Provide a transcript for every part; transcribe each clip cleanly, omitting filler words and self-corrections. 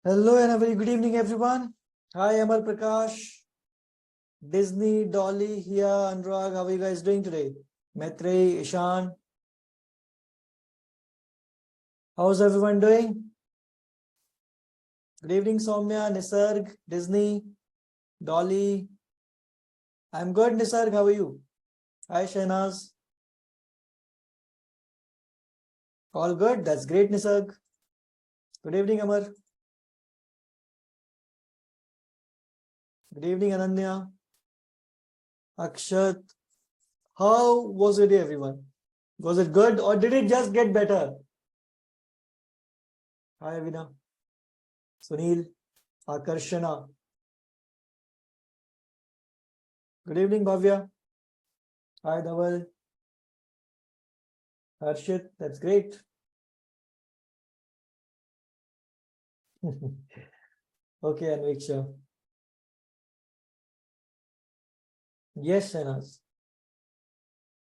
Hello and a very good evening, everyone. Hi, Amar Prakash, Disney, Dolly, here, Anurag. How are you guys doing today? Maitreyi, Ishan. How's everyone doing? Good evening, Soumya, Nisarg, Disney, Dolly. I'm good, Nisarg. How are you? Hi, Shahnaz. All good. That's great, Nisarg. Good evening, Amar. Good evening, Ananya. Akshat. How was your day, everyone? Was it good or did it just get better? Hi, Avina. Sunil. Akarshana. Good evening, Bhavya. Hi, Dhaval. Harshit, that's great. Okay, Anviksha. Yes, Shahnaz.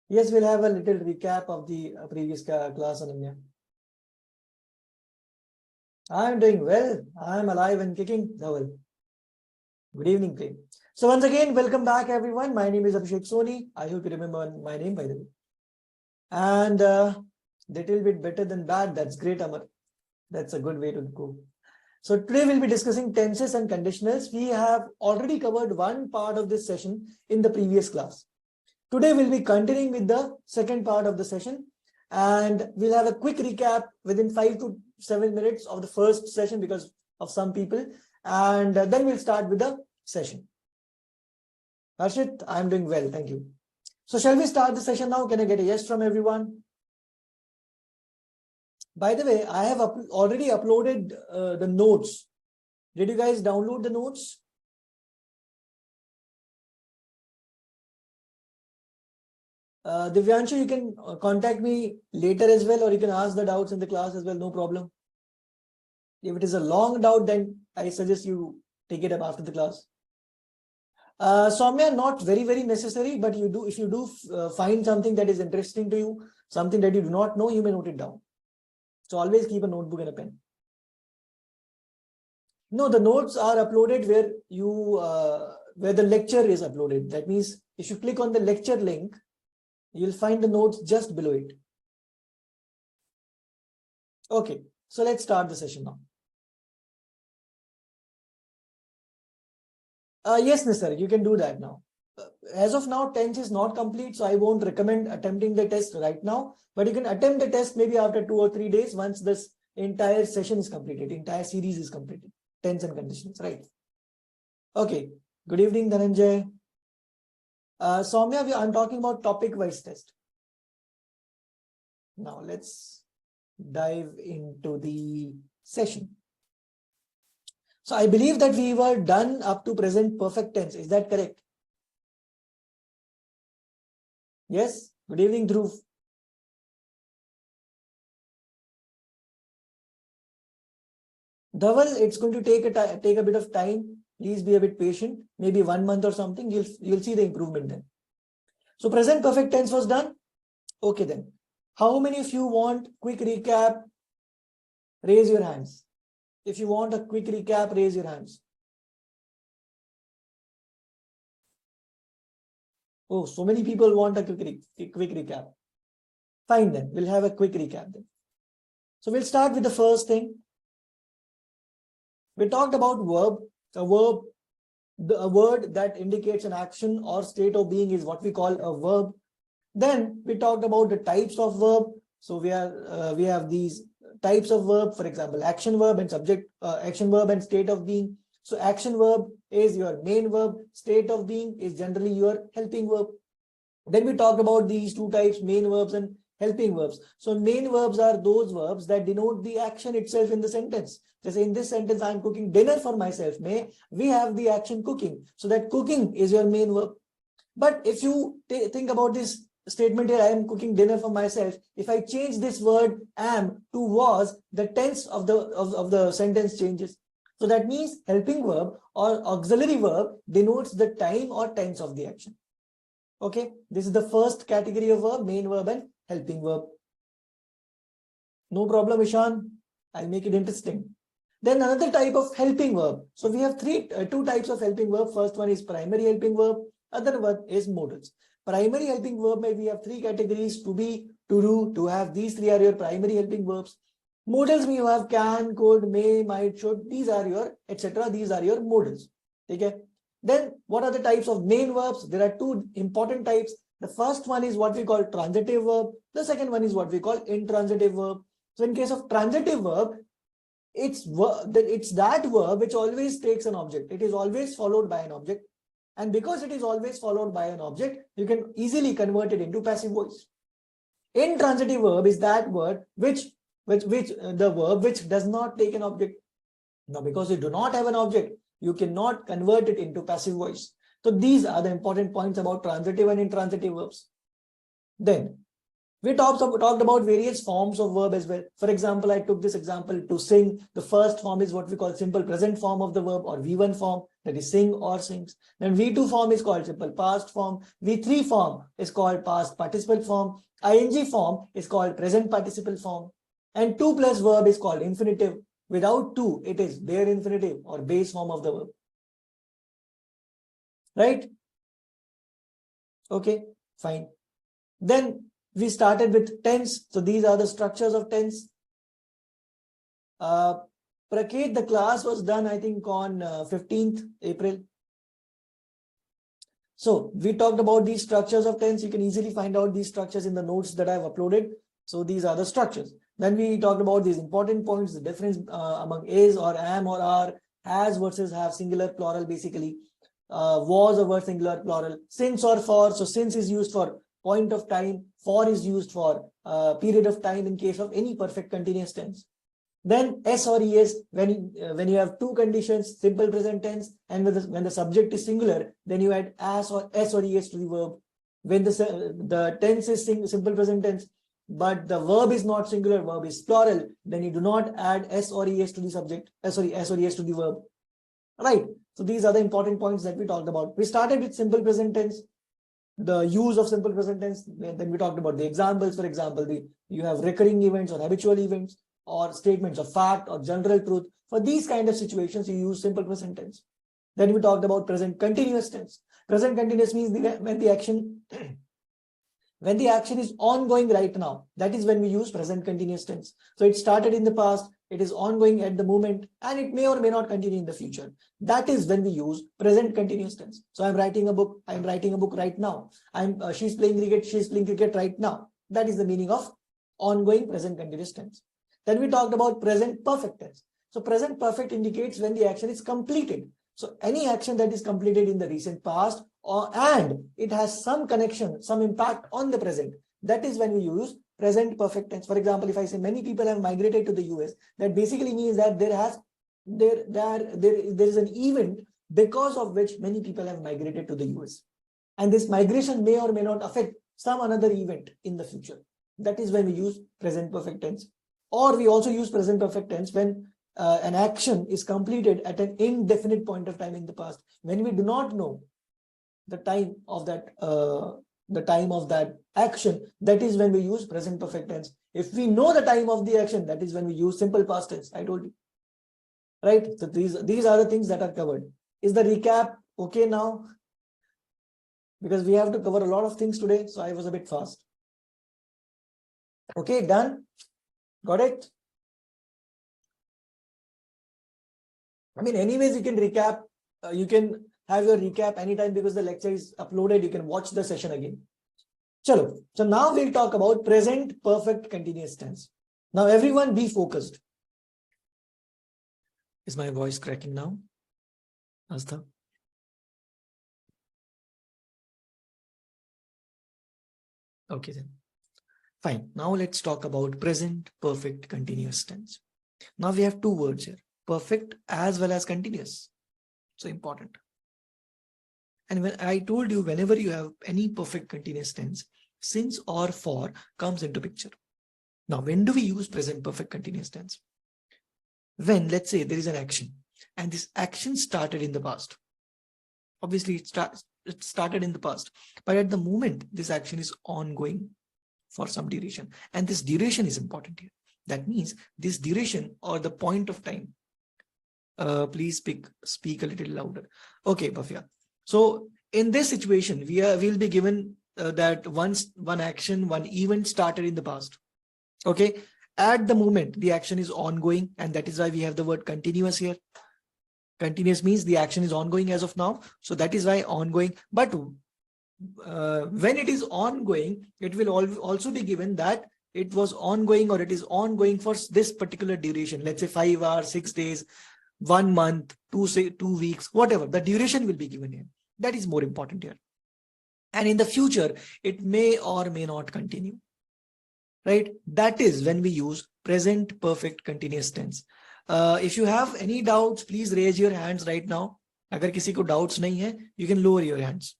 Yes, we'll have a little recap of the previous class, Ananya. I'm doing well. I'm alive and kicking. Dhaval. Good evening, Prem. So once again, welcome back, everyone. My name is Abhishek Soni. I hope you remember my name, by the way. And little bit better than bad. That's great, Amar. That's a good way to go. So today we'll be discussing tenses and conditionals. We have already covered one part of this session in the previous class. Today we'll be continuing with the second part of the session, and we'll have a quick recap within 5 to 7 minutes of the first session because of some people, and then we'll start with the session. Harshit, I'm doing well, thank you. So shall we start the session now? Can I get a yes from everyone? By the way, I have already uploaded the notes. Did you guys download the notes? Divyanshu, you can contact me later as well, or you can ask the doubts in the class as well, no problem. If it is a long doubt, then I suggest you take it up after the class. Soumya, not very necessary, but you do, if you do find something that is interesting to you, something that you do not know, you may note it down. So always keep a notebook and a pen. No, the notes are uploaded where you where the lecture is uploaded. That means if you click on the lecture link, you'll find the notes just below it. Okay, so let's start the session now. Yes, Nisar, you can do that now. As of now, tense is not complete, so I won't recommend attempting the test right now. But you can attempt the test maybe after 2 or 3 days once this entire session is completed, entire series is completed. Tense and conditions, right? Okay. Good evening, Dhananjay. Soumya, I'm talking about topic-wise test. Now let's dive into the session. So I believe that we were done up to present perfect tense. Is that correct? Yes. Good evening, Dhruv. Dhaval, it's going to take a bit of time. Please be a bit patient. Maybe 1 month or something. You'll see the improvement then. So present perfect tense was done. Okay then. How many of you want quick recap? Raise your hands. If you want a quick recap, raise your hands. Oh, so many people want a quick recap. Fine then. We'll have a quick recap then. So we'll start with the first thing. We talked about verb. A word that indicates an action or state of being is what we call a verb. Then we talked about the types of verb. So we have these types of verb, for example, action verb and subject, action verb and state of being. So action verb is your main verb, state of being is generally your helping verb. Then we talked about these two types, main verbs and helping verbs. So main verbs are those verbs that denote the action itself in the sentence. Just in this sentence, I'm cooking dinner for myself. We have the action cooking. So that cooking is your main verb. But if you think about this statement here, I am cooking dinner for myself. If I change this word am to was, the tense of the sentence changes. So that means helping verb or auxiliary verb denotes the time or tense of the action. Okay, this is the first category of verb, main verb and helping verb. No problem, Ishan. I'll make it interesting. Then another type of helping verb. So we have two types of helping verb. First one is primary helping verb. Other one is modals. Primary helping verb, we have three categories: to be, to do, to have. These three are your primary helping verbs. Modals, you have can, could, may, might, should. These are your etc. These are your modals. Okay. Then what are the types of main verbs? There are two important types. The first one is what we call transitive verb. The second one is what we call intransitive verb. So in case of transitive verb, it's that verb which always takes an object. It is always followed by an object. And because it is always followed by an object, you can easily convert it into passive voice. Intransitive verb is that word the verb which does not take an object. Now, because you do not have an object, you cannot convert it into passive voice. So these are the important points about transitive and intransitive verbs. Then we talked about various forms of verb as well. For example, I took this example to sing. The first form is what we call simple present form of the verb, or V1 form, that is sing or sings. Then V2 form is called simple past form. V3 form is called past participle form. ING form is called present participle form. And 2 plus verb is called infinitive. Without 2, it is bare infinitive or base form of the verb. Right? Okay, fine. Then we started with tense. So these are the structures of tense. Praket, the class was done, I think, on 15th April. So we talked about these structures of tense. You can easily find out these structures in the notes that I've uploaded. So these are the structures. Then we talked about these important points, the difference among is or am or are, has versus have, singular, plural, basically. Was over singular, plural. Since or for. So since is used for point of time. For is used for period of time in case of any perfect continuous tense. Then S or ES, when you have two conditions, simple present tense, and when the subject is singular, then you add as or S or ES to the verb. When the tense is simple present tense, but the verb is not singular, verb is plural, then you do not add S or ES to the subject, S or ES to the verb. Right. So these are the important points that we talked about. We started with simple present tense, the use of simple present tense. Then we talked about the examples. For example, you have recurring events or habitual events, or statements of fact or general truth. For these kind of situations, you use simple present tense. Then we talked about present continuous tense. Present continuous means when the action is ongoing right now. That is when we use present continuous tense. So it started in the past, it is ongoing at the moment, and it may or may not continue in the future. That is when we use present continuous tense. So I'm writing a book right now. She's playing cricket right now. That is the meaning of ongoing present continuous tense. Then we talked about present perfect tense. So present perfect indicates when the action is completed. So any action that is completed in the recent past and it has some connection, some impact on the present, that is when we use present perfect tense. For example, if I say many people have migrated to the US, that basically means that there is an event because of which many people have migrated to the US. And this migration may or may not affect some another event in the future. That is when we use present perfect tense. Or we also use present perfect tense when an action is completed at an indefinite point of time in the past. When we do not know the time of that action, that is when we use present perfect tense. If we know the time of the action, that is when we use simple past tense. I told you. Right? So these are the things that are covered. Is the recap okay now? Because we have to cover a lot of things today, so I was a bit fast. Okay, done? Got it? I mean, anyways, you can recap. You can have your recap anytime because the lecture is uploaded. You can watch the session again. Chalo. So now we'll talk about present perfect continuous tense. Now everyone be focused. Is my voice cracking now? Astha? Okay then. Fine. Now let's talk about present perfect continuous tense. Now we have two words here, perfect as well as continuous. So important. And when I told you, whenever you have any perfect continuous tense, since or for comes into picture. Now, when do we use present perfect continuous tense? When, let's say, there is an action and this action started in the past. Obviously, it started in the past, but at the moment, this action is ongoing for some duration. And this duration is important here. That means this duration or the point of time Please speak a little louder. Okay, Bhavya. So in this situation, we'll be given that once one action, one event started in the past. Okay. At the moment, the action is ongoing, and that is why we have the word continuous here. Continuous means the action is ongoing as of now. So that is why ongoing. But when it is ongoing, it will also be given that it was ongoing or it is ongoing for this particular duration. Let's say 5 hours, 6 days, 1 month, 2 weeks, whatever. The duration will be given here. That is more important here. And in the future, it may or may not continue. Right? That is when we use present perfect continuous tense. If you have any doubts, please raise your hands right now. अगर किसी को doubts नहीं है, you can lower your hands.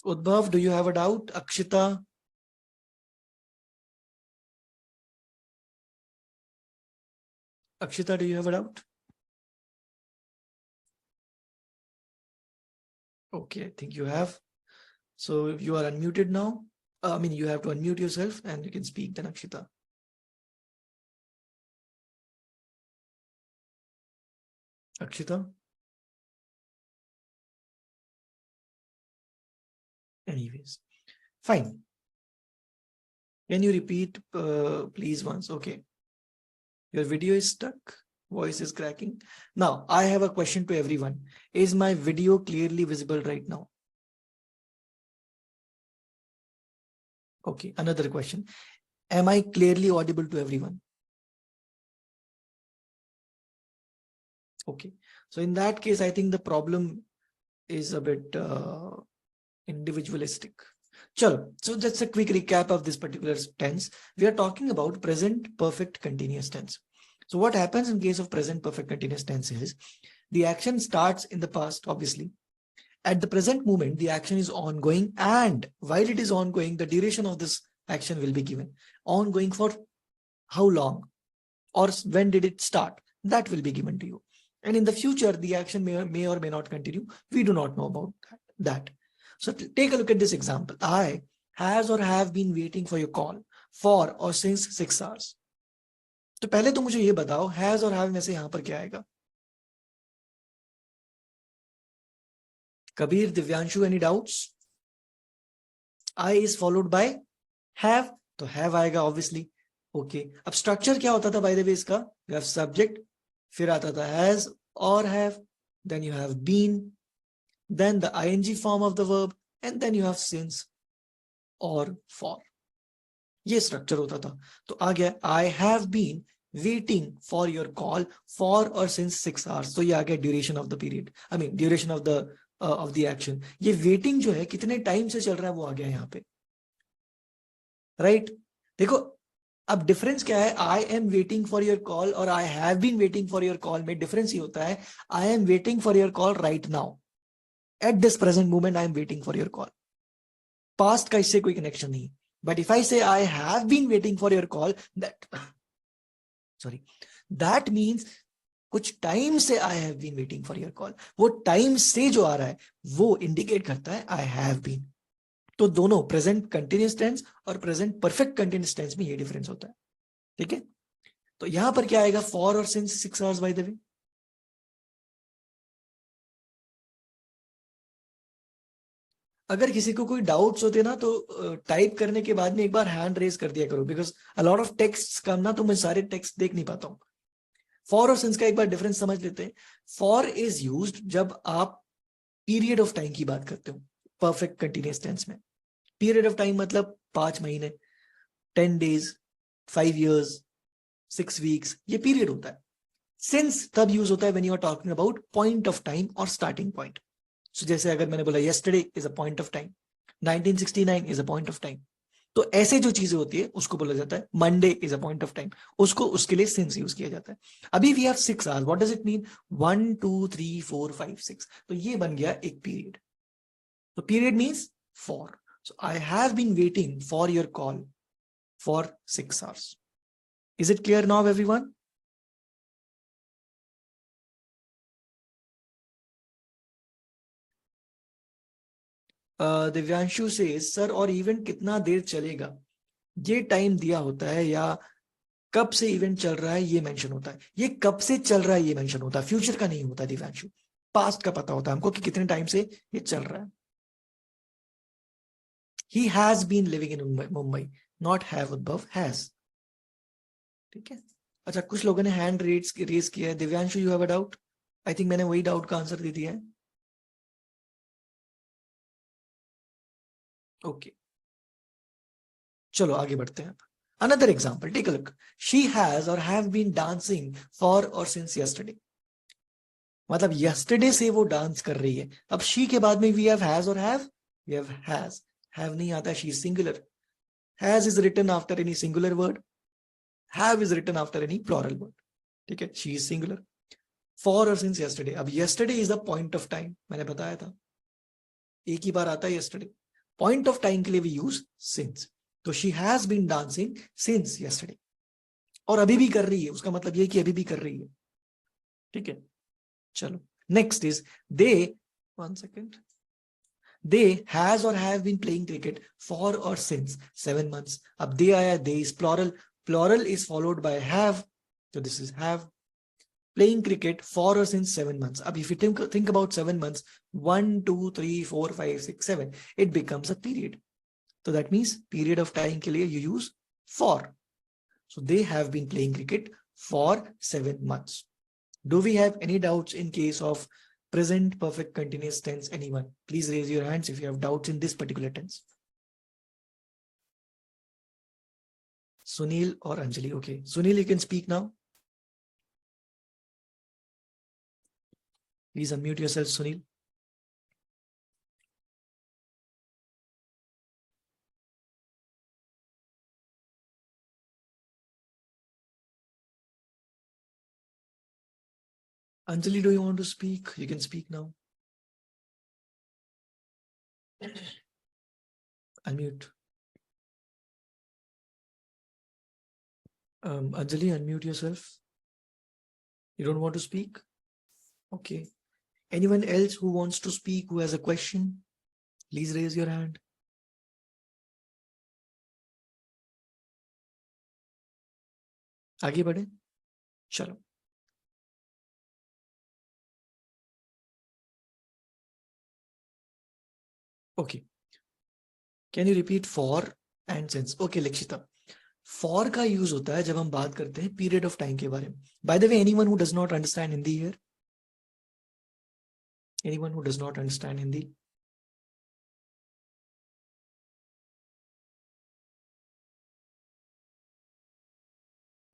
Udbhav, do you have a doubt? Akshita? Akshita, do you have a doubt? Okay, I think you have. So you are unmuted now. I mean, you have to unmute yourself and you can speak then, Akshita. Akshita? Anyways, fine. Can you repeat, please, once? Okay. Your video is stuck. Voice is cracking. Now, I have a question to everyone. Is my video clearly visible right now? Okay, another question. Am I clearly audible to everyone? Okay, so in that case, I think the problem is a bit individualistic. Chalo, so that's a quick recap of this particular tense. We are talking about present perfect continuous tense. So what happens in case of present perfect continuous tense is the action starts in the past, obviously. At the present moment, the action is ongoing, and while it is ongoing, the duration of this action will be given. Ongoing for how long or when did it start? That will be given to you. And in the future, the action may or may not continue. We do not know about that. So take a look at this example. I has or have been waiting for your call for or since 6 hours. तो पहले तो मुझे ये बताओ, has और have में से यहाँ पर क्या आएगा? Kabir, Divyanshu, any doubts? I is followed by have, तो have आएगा obviously. Okay. अब structure क्या होता था by the way इसका? You have subject, फिर आता था has or have, then you have been, then the ing form of the verb, and then you have since or for. ये structure होता था. तो आ गया I have been waiting for your call for or since 6 hours. तो ये आ गया duration of the period. I mean duration of the action. ये waiting जो है कितने टाइम से चल रहा है वो आ गया यहाँ पे. Right? देखो अब डिफरेंस क्या है? I am waiting for your call और I have been waiting for your call में डिफरेंस ही होता है. I am waiting for your call right now. At this present moment I am waiting for your call. Past का इससे कोई connection नहीं. But if I say I have been waiting for your call, that means कुछ time से I have been waiting for your call. वो time से जो आ रहा है वो इंडिकेट करता है आई हैव बीन. तो दोनों प्रेजेंट कंटिन्यूअस टेंस और प्रेजेंट परफेक्ट कंटिन्यूअस टेंस में ये डिफरेंस होता है. ठीक है. तो यहां पर क्या आएगा? फॉर और since 6 hours by the way. अगर किसी को कोई डाउट्स होते ना तो टाइप करने के बाद में एक बार हैंड रेज कर दिया करो, because a lot of text come ना, तो मैं सारे टेक्स्ट देख नहीं पाता हूं. फॉर और सिंस का एक बार डिफरेंस समझ लेते हैं. फॉर इज यूज्ड जब आप पीरियड ऑफ टाइम की बात करते हो परफेक्ट कंटिन्यूअस टेंस में. पीरियड ऑफ टाइम मतलब 5 महीने, 10 days, 5 years, 6 weeks, ये पीरियड होता है. सिंस तब यूज होता है when you are talking about point of time और स्टार्टिंग पॉइंट. सो जैसे अगर मैंने बोला yesterday is a point of time, 1969 is a point of time, तो ऐसे जो चीजें होती है उसको बोला जाता है Monday is a point of time. उसको उसके लिए सिंस यूज किया जाता है. अभी we have 6 hours. What does it mean? 1 2 3 4 5 6. तो ये बन गया एक पीरियड. तो period means for. So I have been waiting for your call for 6 hours. Is it clear now, everyone? Divyanshu says, sir, और इवेंट कितना देर चलेगा? ये टाइम दिया होता है या कब से इवेंट चल रहा है ये मेंशन होता है, ये कब से चल रहा है ये मेंशन होता है, फ्यूचर का नहीं होता दिव्यांशु, पास्ट का पता होता है हमको कि कितने टाइम से ये चल रहा है. He has been living in Mumbai, not have Udbhav, has. ठीक है. अच्छा, कुछ लोगों ने हैंड रेज किया है. Divyanshu, you have a doubt? I think मैंने वही डाउट का आंसर दे दिया है. ओके, चलो आगे बढ़ते हैं. Another example, take a look. She has or have been dancing for or since yesterday. मतलब yesterday से वो डांस कर रही है. अब she के बाद में we have has or have, we have has. Have नहीं आता, she is singular. Has is written after any singular word. Have is written after any plural word. ठीक है, she is singular. For or since yesterday. अब yesterday is the point of time. मैंने बताया था, एक ही बार आता है yesterday. Point of time के लिए we use since. तो she has been dancing since yesterday. और अभी भी कर रही है, उसका मतलब ये कि अभी भी कर रही है. ठीक है, चलो. Next is they, one second, they has और have been playing cricket for और सिंस 7 months. अब दे आया, they is plural, plural is followed by have, तो this is have. Playing cricket for or since 7 months. अब if you think about 7 months, 1, 2, 3, 4, 5, 6, 7, it becomes a period. So that means period of time के लिए you use for. So they have been playing cricket for 7 months. Do we have any doubts in case of present perfect continuous tense? Anyone? Please raise your hands if you have doubts in this particular tense. Sunil or Anjali? Okay. Sunil, you can speak now. Please unmute yourself, Sunil. Anjali, do you want to speak? You can speak now. Unmute. Anjali, unmute yourself. You don't want to speak? Okay. Anyone else who wants to speak, who has a question? Please raise your hand. आगे बढ़े, चलो. Okay. Can you repeat for and since? Okay, Lakshita. For का use होता है जब हम बात करते हैं पीरियड ऑफ टाइम के बारे में. By the way, anyone who does not understand Hindi here? Anyone who does not understand Hindi?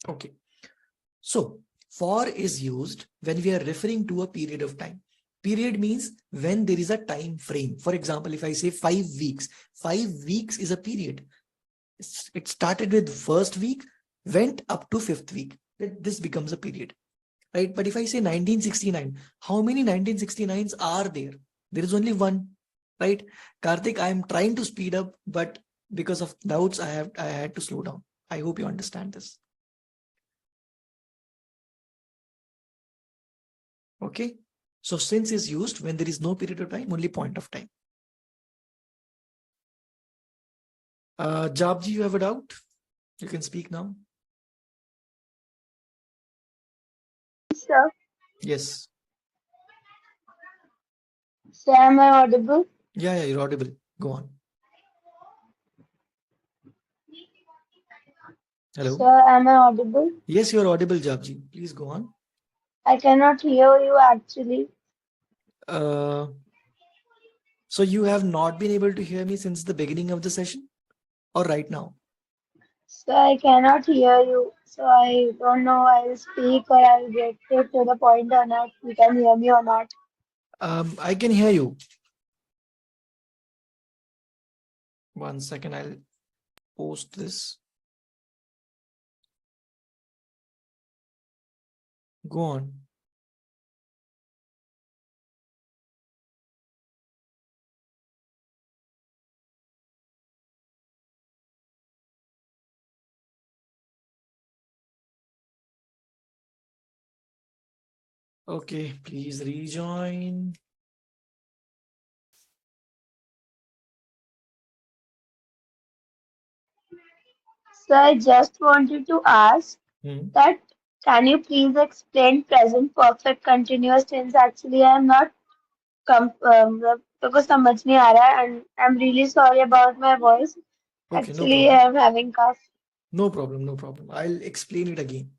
Okay. So, for is used when we are referring to a period of time. Period means when there is a time frame. For example, if I say 5 weeks, 5 weeks is a period. It started with first week, went up to 5th week. This becomes a period, right? But if I say 1969, how many 1969s are there? There is only one, right? Karthik, I am trying to speed up, but because of doubts, I had to slow down. I hope you understand this. Okay. So since is used when there is no period of time, only point of time. Japji, you have a doubt? You can speak now. Sir, Yes. sir, am I audible? Yeah, you're audible. Go on. Hello. Sir, am I audible? Yes, you're audible, Japji. Please go on. I cannot hear you actually. Uh, so you have not been able to hear me since the beginning of the session or right now? Sir, I cannot hear you. So I don't know I'll speak or I'll get it to the point or not. You can hear me or not. I can hear you. 1 second, I'll post this. Go on. Okay, please rejoin. Sir, I just wanted to ask, that can you please explain present perfect continuous tense? Actually, I am not मेरे को समझ नहीं आ रहा है and I'm really sorry about my voice. Okay, no Actually, problem. I'm having cough. No problem, no problem. I'll explain it again.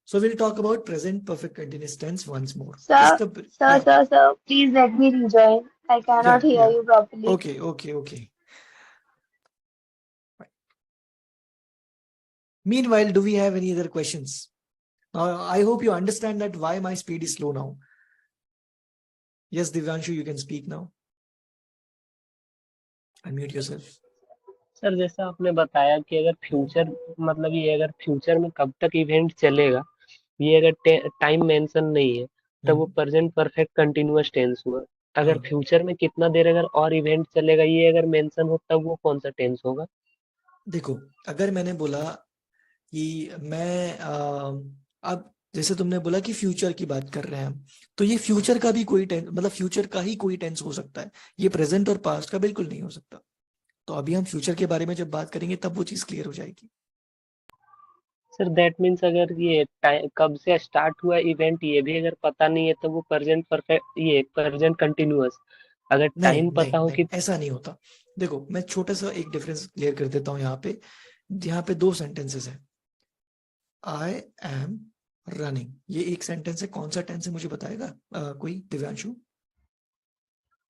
So we'll talk about present perfect continuous tense once more. Sir, Yeah, sir, please let me rejoin. I cannot yeah, hear yeah. you properly. Okay, okay, okay. Meanwhile, do we have any other questions? I hope you understand that why my speed is slow now. Yes, Divyanshu, you can speak now. Unmute yourself. Sir जैसा आपने बताया कि अगर future मतलब ये अगर future में कब तक इवेंट चलेगा, ये अगर टाइम मेंशन नहीं है तब वो प्रेजेंट परफेक्ट कंटिन्यूअस टेंस हुआ। अगर फ्यूचर में कितना देर अगर और इवेंट चलेगा ये अगर मेंशन हो तब वो कौन सा टेंस होगा? देखो, अगर मैंने बोला कि मैं अब जैसे तुमने बोला कि फ्यूचर की बात कर रहे हैं हम, तो ये फ्यूचर का भी कोई टेंस, मतलब फ्यूचर का ही कोई टेंस हो सकता है, ये प्रेजेंट और पास्ट का बिल्कुल नहीं हो सकता। तो अभी हम फ्यूचर के बारे में जब बात करेंगे तब वो चीज क्लियर हो जाएगी। सर दैट मीन्स अगर ये कब से स्टार्ट हुआ इवेंट ये भी अगर पता नहीं है तो वो प्रेजेंट परफेक्ट ये प्रेजेंट कंटिन्यूअस। अगर नहीं टाइम नहीं पता हो नहीं, कि ऐसा नहीं होता। देखो, मैं छोटा सा एक डिफरेंस क्लियर कर देता हूँ यहाँ पे दो सेंटेंसेस है। आई एम रनिंग, ये एक सेंटेंस है। कौन सा टेंस है मुझे बताएगा कोई? Divyanshu?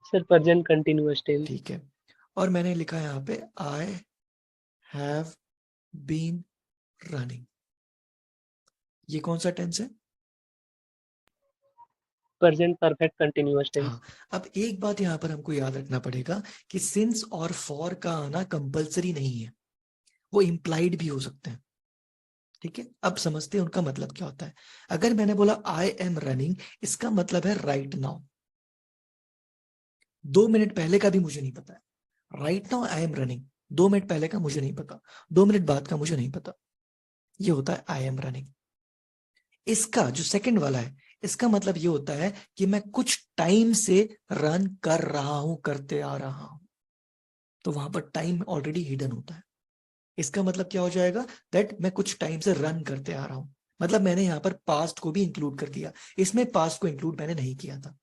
Sir present continuous tense. ठीक है। और मैंने लिखा है यहाँ पे आई हैव बीन रनिंग, ये कौन सा टेंस है? Present perfect continuous tense. हाँ, अब एक बात यहाँ पर हमको याद रखना पड़ेगा कि सिंस और फॉर का आना कंपलसरी नहीं है, वो इम्प्लाइड भी हो सकते हैं। ठीक है, अब समझते हैं उनका मतलब क्या होता है। अगर मैंने बोला आई एम रनिंग, इसका मतलब है राइट नाउ। 2 मिनट पहले का भी मुझे नहीं पता है। Right now I am running, 2 minute पहले का मुझे नहीं पता, 2 मिनट बाद का मुझे नहीं पता। ये होता है आई एम रनिंग। इसका जो सेकंड वाला है, इसका मतलब ये होता है कि मैं कुछ टाइम से रन कर रहा हूं, करते आ रहा हूं। तो वहां पर टाइम ऑलरेडी हिडन होता है। इसका मतलब क्या हो जाएगा? दैट मैं कुछ टाइम से रन करते आ रहा हूं, मतलब मैंने यहाँ पर पास्ट को भी इंक्लूड कर दिया, इसमें पास्ट को इंक्लूड मैंने नहीं किया था।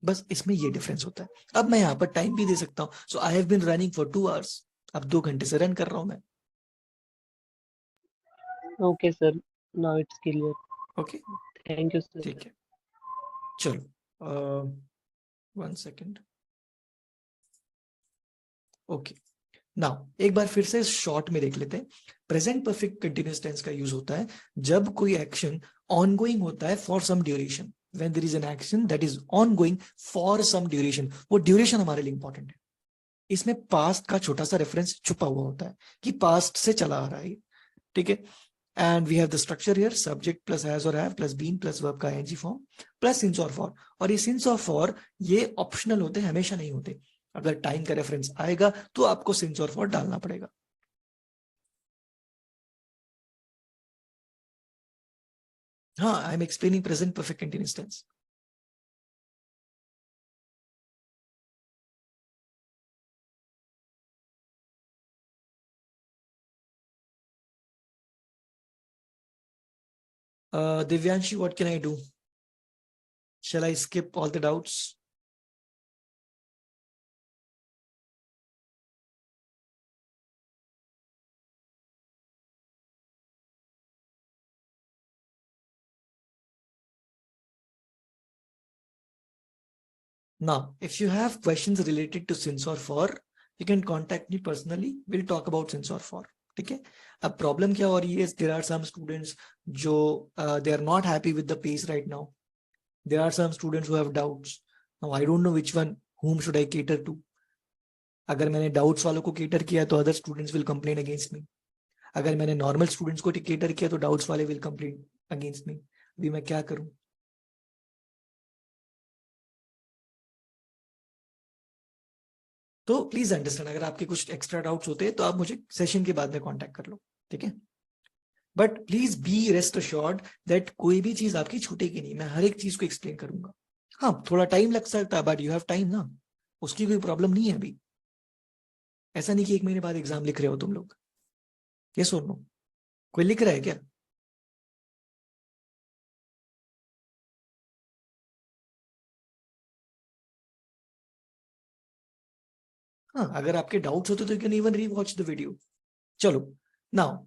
बस इसमें ये डिफरेंस होता है। अब मैं यहाँ पर टाइम भी दे सकता हूँ। So I have been running for 2 hours, अब 2 घंटे से रन कर रहा हूं मैं। Okay sir, now it's clear. Okay, thank you sir. ठीक है, चलो 1 सेकेंड। ओके, नाउ एक बार फिर से शॉर्ट में देख लेते हैं। प्रेजेंट परफेक्ट कंटिन्यूअस टेंस का यूज होता है जब कोई एक्शन ऑनगोइंग होता है for some duration. When there is an action that is ongoing for some duration, वो ड्यूरेशन हमारे लिए इंपॉर्टेंट है। इसमें पास्ट का छोटा सा रेफरेंस छुपा हुआ होता है कि पास्ट से चला आ रहा है। ठीक है, and we have the structure here, subject plus has और have plus been plus verb का आईएनजी फॉर्म प्लस सिंस और फॉर। और ये सिंस और फॉर ये ऑप्शनल होते हैं, हमेशा नहीं होते। अगर टाइम का रेफरेंस आएगा तो आपको सिंस और फॉर डालना पड़ेगा। हाँ, I am explaining present perfect continuous tense. Divyanshi, what can I do? Shall I skip all the doubts? Now, if you have questions related to since or for, you can contact me personally. We'll talk about since or for. ठीक है, अब problem क्या हो रही है? There are some students जो they are not happy with the pace right now. There are some students who have doubts. Now I don't know which one, whom should I cater to. अगर मैंने doubts वालों को cater किया तो other students will complain against me. अगर मैंने normal students को cater किया तो डाउट्स वाले विल कंप्लेन अगेंस्ट मी। अभी मैं क्या करूं? तो प्लीज अंडरस्टैंड, अगर आपके कुछ एक्स्ट्रा डाउट्स होते हैं तो आप मुझे सेशन के बाद में कांटेक्ट कर लो। ठीक है, but please be rest assured that कोई भी चीज आपकी छूटेगी नहीं, मैं हर एक चीज को एक्सप्लेन करूंगा। हाँ, थोड़ा टाइम लग सकता है बट यू हैव टाइम ना, उसकी कोई प्रॉब्लम नहीं है अभी। ऐसा नहीं कि 1 महीने बाद एग्जाम लिख रहे हो तुम लोग। ये सुन लो, कोई लिख रहा है क्या? हाँ, अगर आपके डाउट्स होते तो you can even rewatch the video. चलो, now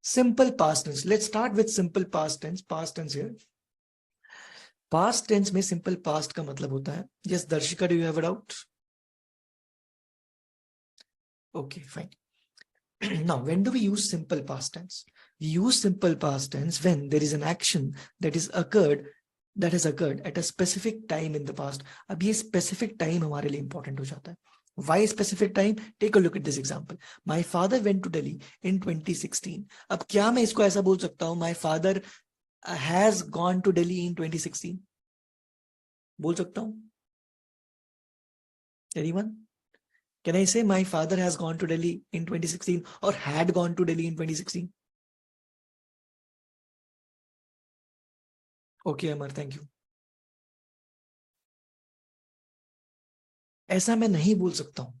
simple past tense. Let's start with simple past tense. Past tense here. Past tense में सिंपल पास्ट का मतलब होता है, yes Darshika, do you have a doubt? Okay, fine. Now, when do we use simple past tense? We use simple past tense when there is an action that has occurred at a specific time in the past. अब ये specific time हमारे लिए important हो जाता है. Why specific time? Take a look at this example. My father went to Delhi in 2016. अब क्या मैं इसको ऐसा बोल सकता हूँ, my father has gone to Delhi in 2016? बोल सकता हूँ? Anyone? Can I say my father has gone to Delhi in 2016 or had gone to Delhi in 2016? Okay, Amar, thank you. ऐसा मैं नहीं बोल सकता हूं,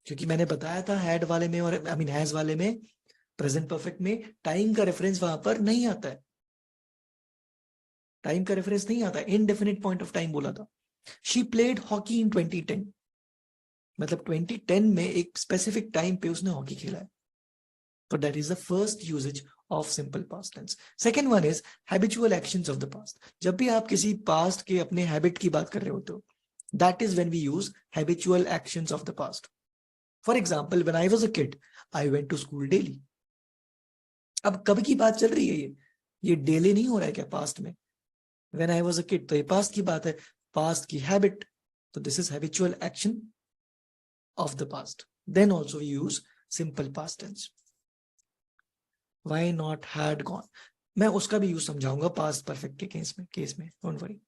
क्योंकि मैंने बताया था हैड वाले में और आई मीन हैज वाले में, प्रेजेंट परफेक्ट में टाइम का रेफरेंस वहां पर नहीं आता है. टाइम का रेफरेंस नहीं आता है, इनडेफिनिट पॉइंट ऑफ टाइम बोला था. शी प्लेड हॉकी इन 2010, मतलब 2010 में एक स्पेसिफिक टाइम पे उसने हॉकी खेला है. तो that is the first usages of simple past tense. Second one is habitual actions of the past. जब भी आप किसी पास्ट के अपने हैबिट की बात कर रहे होते हो, that is when we use habitual actions of the past. For example, when I was a kid, I went to school daily. अब कब की बात चल रही है ये डेली नहीं हो रहा है क्या पास्ट में? When I was a kid, तो ये पास्ट की बात है, पास्ट की हैबिट. तो this is habitual action of the past. Then also we use simple past tense. Why not had gone? मैं उसका भी यूज समझाऊंगा पास्ट परफेक्ट के केस में डोंट वरी.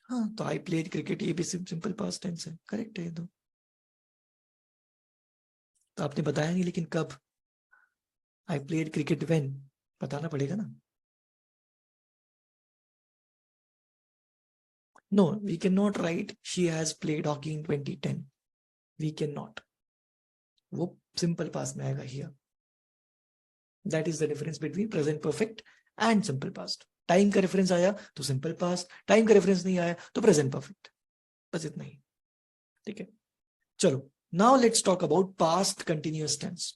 हाँ, तो आई प्लेड क्रिकेट, ये भी सिंपल पास्ट टेंस है, करेक्ट है ये तो आपने बताया नहीं, लेकिन कब? आई प्लेड क्रिकेट व्हेन, बताना पड़ेगा ना. No, we can not write she has played hockey in 2010. We can not. वो सिंपल पास्ट में आएगा here. That is the difference between present perfect and simple past. Time का reference आया तो simple past, time का reference नहीं आया तो प्रेजेंट परफेक्ट. बस इतना ही. ठीक है, चलो. Now let's talk about past continuous tense.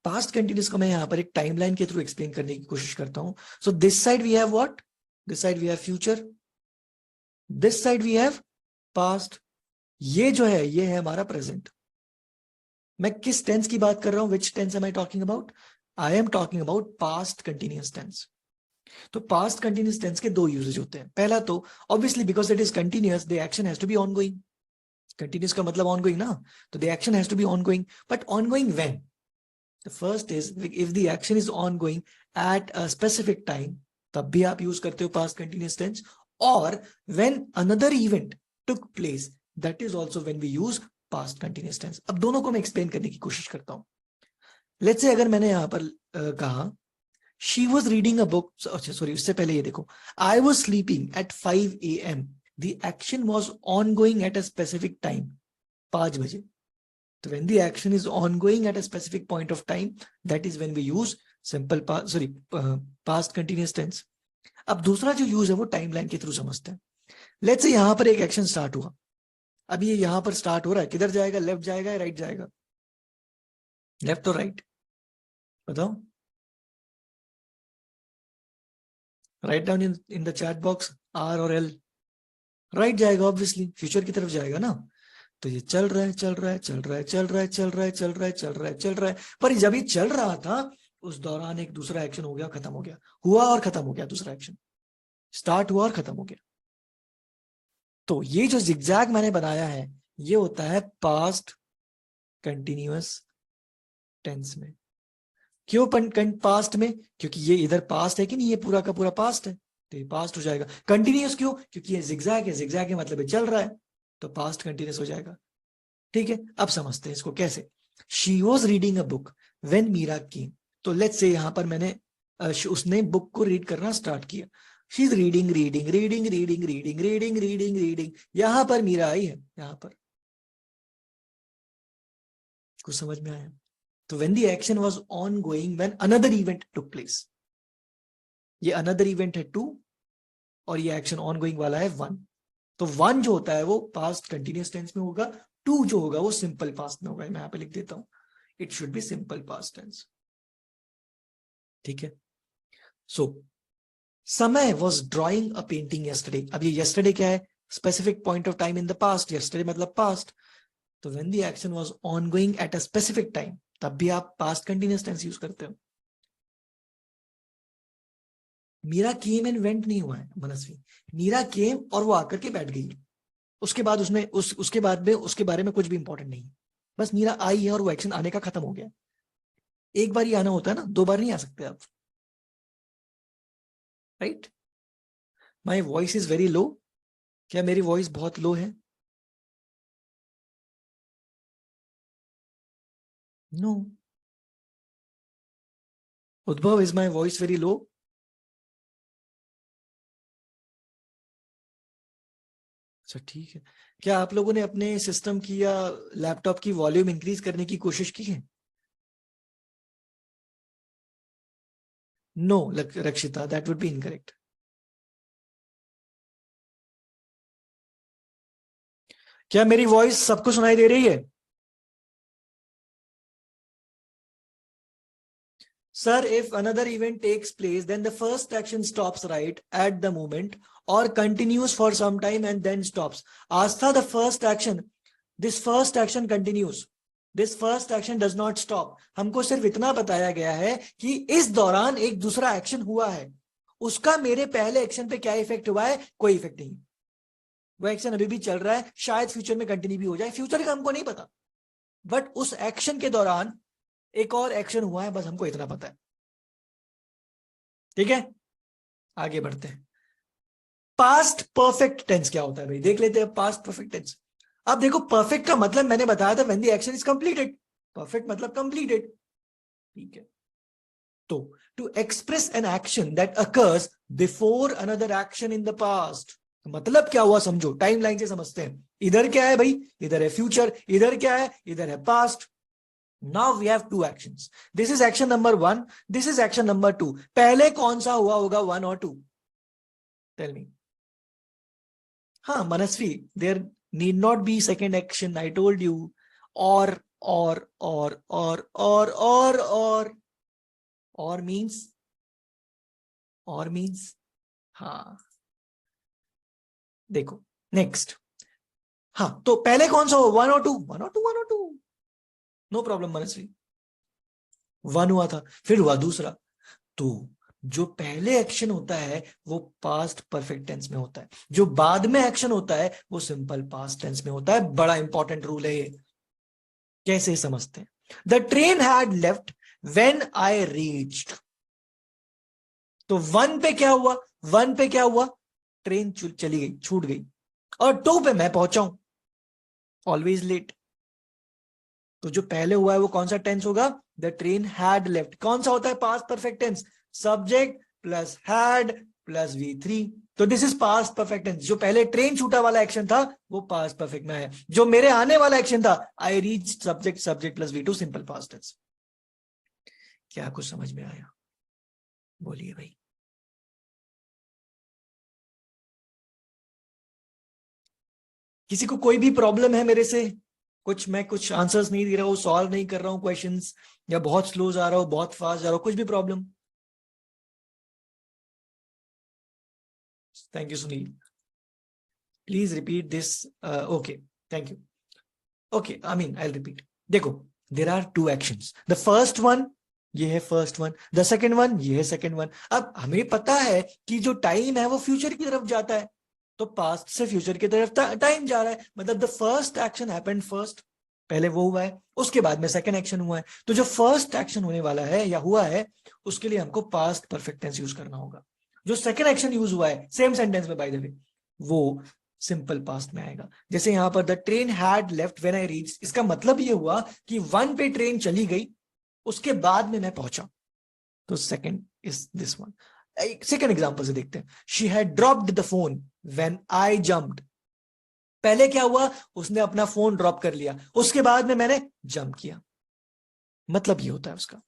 Past continuous को मैं यहां पर एक टाइमलाइन के थ्रू एक्सप्लेन करने की कोशिश करता हूं. So this side we have what? This side we have future, this side we have past. ये जो है ये है हमारा प्रेजेंट. मैं किस टेंस की बात कर रहा हूं? Which tense am I talking about? I am talking about past continuous tense. तो पास्ट कंटिन्यूअस टेंस के दो यूजेज होते हैं. पहला तो obviously because it is continuous, the action has to be ongoing. Continuous का मतलब ऑनगोइंग ना, तो the action has to be ongoing. But ongoing when? The first is if the action is ongoing at a specific time, तब भी आप use करते हो past continuous tense. और when another event took place, that is also when we use past continuous tense. अब दोनों को मैं एक्सप्लेन करने की कोशिश करता हूं. लेट्स से अगर मैंने यहां पर कहा she was reading a book, sorry, उससे पहले ये देखो, I was sleeping at 5 a.m. The action was ongoing at a specific time, 5 बजे. So when the action is ongoing at a specific point of time, that is when we use past continuous tense. अब दूसरा जो use है वो timeline के through समझते हैं. Let's say यहां पर एक एक्शन स्टार्ट हुआ. अब ये यहां पर स्टार्ट हो रहा है, किधर जाएगा? लेफ्ट जाएगा या राइट जाएगा? लेफ्ट और राइट बताओ. Write down in the chat box R और L. राइट जाएगा ऑब्वियसली, फ्यूचर की तरफ जाएगा ना. तो ये चल रहा है चल रहा है चल रहा है चल रहा है चल रहा है चल रहा है चल रहा है चल रहा है. पर जब ये चल रहा था उस दौरान एक दूसरा एक्शन हो गया, खत्म हो गया, हुआ और खत्म हो गया. दूसरा एक्शन स्टार्ट हुआ और खत्म हो गया. तो ये जो जिगजैग मैंने बनाया है ये होता है पास्ट कंटिन्यूअस टेंस में. क्यों पास्ट में? क्योंकि ये इधर पास्ट है कि नहीं, ये पूरा का पूरा पास्ट है, तो ये पास्ट हो जाएगा. कंटिन्यूअस क्यों? क्योंकि ये जिगजैग है, जिगजैग है मतलब ये चल रहा है, तो पास्ट कंटिन्यूअस हो जाएगा. ठीक है, अब समझते हैं इसको कैसे. She was reading a book when Meera came. तो लेट्स से यहां पर मैंने उसने बुक को रीड करना स्टार्ट किया. She is reading reading reading reading reading reading reading reading. यहां पर मीरा आई है, यहां पर कुछ समझ में आया? तो when the action was ongoing when another event took place, ये another event है 2 और ये action ongoing वाला है 1. तो 1 जो होता है वो past continuous tense में होगा, 2 जो होगा वो simple past में होगा. मैं यहाँ पे लिख देता हूं, it should be simple past tense. ठीक है. So समय was drawing a painting yesterday. अब ये yesterday क्या है? Specific point of time in the past. Yesterday मतलब past. तो when the action was ongoing at a specific time, तब भी आप past continuous tense यूज करते हो. मीरा came and went नहीं हुआ है मनस्वी. मीरा came और वो आकर के बैठ गई. उसके बाद उसमें उसके बाद में उसके बारे में कुछ भी इंपॉर्टेंट नहीं है. बस मीरा आई है और वो एक्शन आने का खत्म हो गया. एक बार ही आना होता है ना, 2 बार नहीं आ सकते आप. Right? My voice is very low. क्या मेरी वॉइस बहुत लो है? नो. उद्भव, is my voice very low? अच्छा ठीक है. क्या आप लोगों ने अपने सिस्टम की या लैपटॉप की वॉल्यूम इंक्रीज करने की कोशिश की है? नो रक्षिता, दैट वुड बी इनकरेक्ट. क्या मेरी वॉइस सबको सुनाई दे रही है? Sir, if another event takes place, then the first action stops right at the moment or continues for some time and then stops. Astha, the first action, this first action continues. This first action does not stop. हमको सिर्फ इतना बताया गया है कि इस दौरान एक दूसरा एक्शन हुआ है. उसका मेरे पहले एक्शन पे क्या इफेक्ट हुआ है? कोई इफेक्ट नहीं. वो एक्शन अभी भी चल रहा है, शायद फ्यूचर में कंटिन्यू भी हो जाए, फ्यूचर का हमको नहीं पता. बट उस एक्शन के दौरान एक और एक्शन हुआ है, बस हमको इतना पता है. ठीक है, आगे बढ़ते हैं. पास्ट परफेक्ट टेंस क्या होता है भाई, देख लेते हैं. Past perfect tense. अब देखो, परफेक्ट का मतलब मैंने बताया था, when the action is completed. Perfect मतलब कंप्लीटेड. ठीक है. तो to express an action that occurs before another action in the past, मतलब क्या हुआ समझो, टाइमलाइन से समझते हैं. इधर क्या है भाई? इधर है फ्यूचर. इधर क्या है? इधर है past. Now we have 2 actions. This is action number 1. This is action number 2. पहले कौन सा हुआ होगा, 1 और 2? Tell me. हाँ मनस्वी, there need not be second action. I told you. Or means हाँ. देखो नेक्स्ट. हाँ, तो पहले कौन सा हो, 1 और 2? 1 और 2. नो प्रॉब्लम मनस्वी. 1 हुआ था, फिर हुआ दूसरा. तो जो पहले एक्शन होता है वो पास्ट परफेक्ट टेंस में होता है, जो बाद में एक्शन होता है वो सिंपल पास्ट टेंस में होता है. बड़ा इंपॉर्टेंट रूल है ये. कैसे समझते हैं? The train had left when I reached. तो 1 पे क्या हुआ? 1 पे क्या हुआ? ट्रेन चली गई, छूट गई. और 2 पे मैं पहुंचा हूं, ऑलवेज लेट. तो जो पहले हुआ है वो कौन सा टेंस होगा? The train had left. कौन सा होता है past perfect tense? Subject plus had plus V3. तो this is past perfect tense. जो पहले ट्रेन छूटा वाला एक्शन था वो पास्ट परफेक्ट में है. जो मेरे आने वाला एक्शन था, I reach subject plus V2, simple past tense. क्या कुछ समझ में आया? बोलिए भाई. किसी को कोई भी प्रॉब्लम है मेरे से? मैं कुछ आंसर्स नहीं दे रहा हूँ, सॉल्व नहीं कर रहा हूँ क्वेश्चंस, या बहुत स्लो जा रहा हूँ, बहुत फास्ट जा रहा हूँ, कुछ भी problem? Thank you Sunil. Please repeat this. Okay, thank you. Okay, I mean I will repeat. देखो, there are 2 actions. The first one, ये है first one. The second one, ये है सेकंड वन. अब हमें पता है कि जो टाइम है वो फ्यूचर की तरफ जाता है, तो पास्ट से फ्यूचर की तरफ टाइम जा रहा है. मतलब the first action happened first, पहले वो हुआ है, उसके बाद में सेकंड एक्शन हुआ है. तो जो फर्स्ट एक्शन होने वाला है या हुआ है, उसके लिए हमको पास्ट परफेक्ट टेंस यूज करना होगा. जो सेकंड एक्शन यूज हुआ है सेम सेंटेंस में बाय द वे, वो सिंपल पास्ट में आएगा. जैसे यहां पर the train had left when I reached, इसका मतलब ये हुआ कि 1 पे ट्रेन चली गई, उसके बाद में मैं पहुंचा. तो second is this one. Second example से देखते हैं. She had dropped the phone when I jumped. पहले क्या हुआ? उसने अपना फोन ड्रॉप कर लिया, उसके बाद में मैंने जंप किया. मतलब ये होता है उसका.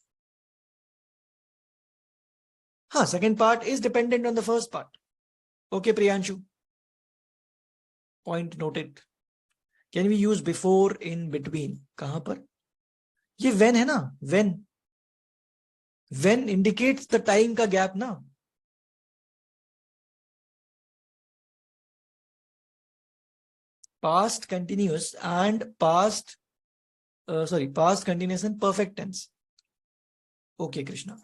हाँ, second part is dependent on the first part. Okay Priyanshu, point noted. Can we use before, in, between? कहां पर? ये वेन है ना, when. When indicates the time का गैप ना. Past continuous and past past continuous and perfect tense. Okay Krishna,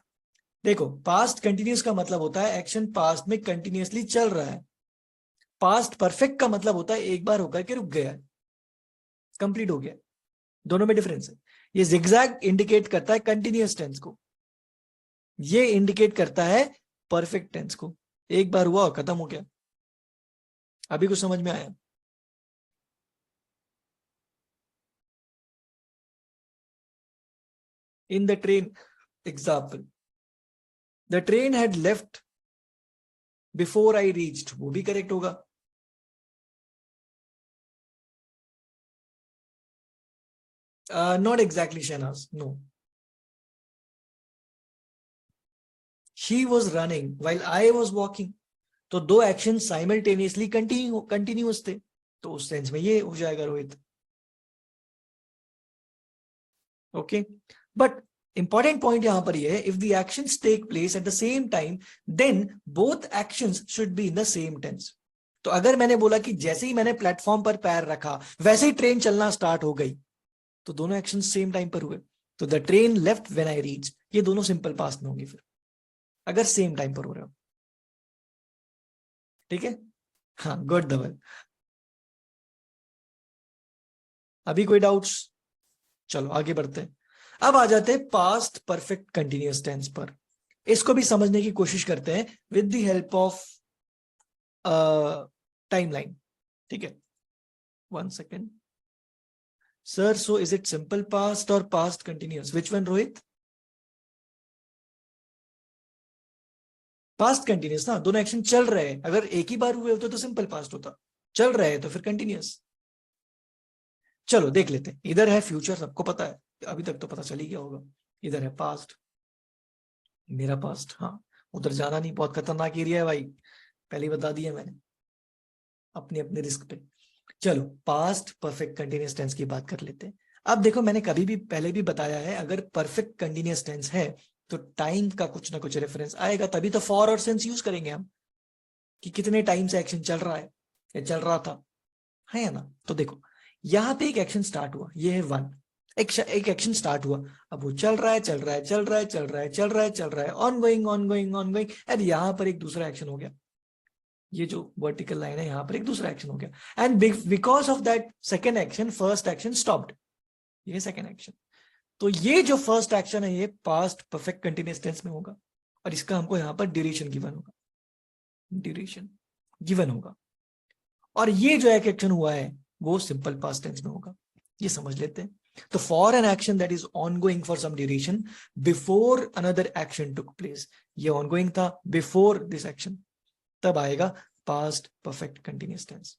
देखो past continuous का मतलब होता है एक्शन पास्ट में कंटिन्यूअसली चल रहा है. पास्ट परफेक्ट का मतलब होता है एक बार होकर के रुक गया है, कंप्लीट हो गया. दोनों में डिफरेंस है. ये जिगजैग इंडिकेट करता है कंटिन्यूअस टेंस को, ये इंडिकेट करता है परफेक्ट टेंस को. एक बार हुआ खत्म हो गया. अभी कुछ समझ में आया? In the train example, the train had left before I reached, वो भी करेक्ट होगा. Not exactly Shahnaz, no. She was running while I was walking. तो दो एक्शन साइमल्टेनियसली कंटिन्यूअस थे, तो उस सेंस में ये हो जाएगा Rohit. Okay, but important point यहां पर ये है, if the actions take place at the same time then both actions should be in the same tense. तो अगर मैंने बोला कि जैसे ही मैंने प्लेटफॉर्म पर पैर रखा वैसे ही ट्रेन चलना स्टार्ट हो गई, तो दोनों एक्शन सेम टाइम पर हुए. तो the train left when I reach, ये दोनों सिंपल पास्ट में होंगे फिर, अगर सेम टाइम पर हो रहे हो. ठीक है, हाँ गुड धवल. अभी कोई डाउट्स? चलो आगे बढ़ते हैं. अब आ जाते हैं पास्ट परफेक्ट कंटिन्यूअस टेंस पर. इसको भी समझने की कोशिश करते हैं with the help of timeline. ठीक है, 1 second. Sir, so is it simple past और past continuous? Which one Rohit? Past continuous ना, दोनों एक्शन चल रहे हैं. अगर एक ही बार हुए होते तो सिंपल पास्ट होता, चल रहे हैं तो फिर कंटिन्यूअस. चलो देख लेते हैं. इधर है फ्यूचर, सबको पता है, अभी तक तो पता चल ही गया होगा. इधर है पास्ट, मेरा पास्ट. हाँ, उधर जाना नहीं, बहुत खतरनाक एरिया है भाई, पहले ही बता दिया मैंने, अपने अपने रिस्क पे. चलो पास्ट परफेक्ट कंटिन्यूअस टेंस की बात कर लेते हैं. अब देखो, मैंने कभी भी पहले भी बताया है, अगर परफेक्ट कंटिन्यूअस टेंस है तो टाइम का कुछ ना कुछ रेफरेंस आएगा, तभी तो फॉर और सिंस यूज करेंगे हम, कि कितने टाइम से एक्शन चल रहा है या चल रहा था, है ना. तो देखो यहाँ पे एक एक्शन स्टार्ट हुआ, ये है 1. एक एक्शन स्टार्ट हुआ, अब वो चल रहा है चल रहा है चल रहा है चल रहा है चल रहा है चल रहा है, on going on going on going. And यहाँ पर एक दूसरा एक्शन हो गया, ये जो वर्टिकल लाइन है यहाँ पर एक दूसरा एक्शन हो गया. And because of that second action first action stopped, ये सेकेंड एक्शन. तो ये जो फर्स्ट एक्शन है ये पास्ट परफेक्ट कंटिन्यूअस टेंस में होगा, और इसका हमको यहाँ पर ड्यूरेशन गिवन होगा, ड्यूरेशन गिवन होगा. और ये जो एक एक्शन हुआ है वो सिंपल पास्ट टेंस में होगा, ये समझ लेते हैं. तो for an action that is ongoing for some duration before another action took place, ये ऑनगोइंग था बिफोर दिस एक्शन, तब आएगा past perfect continuous tense.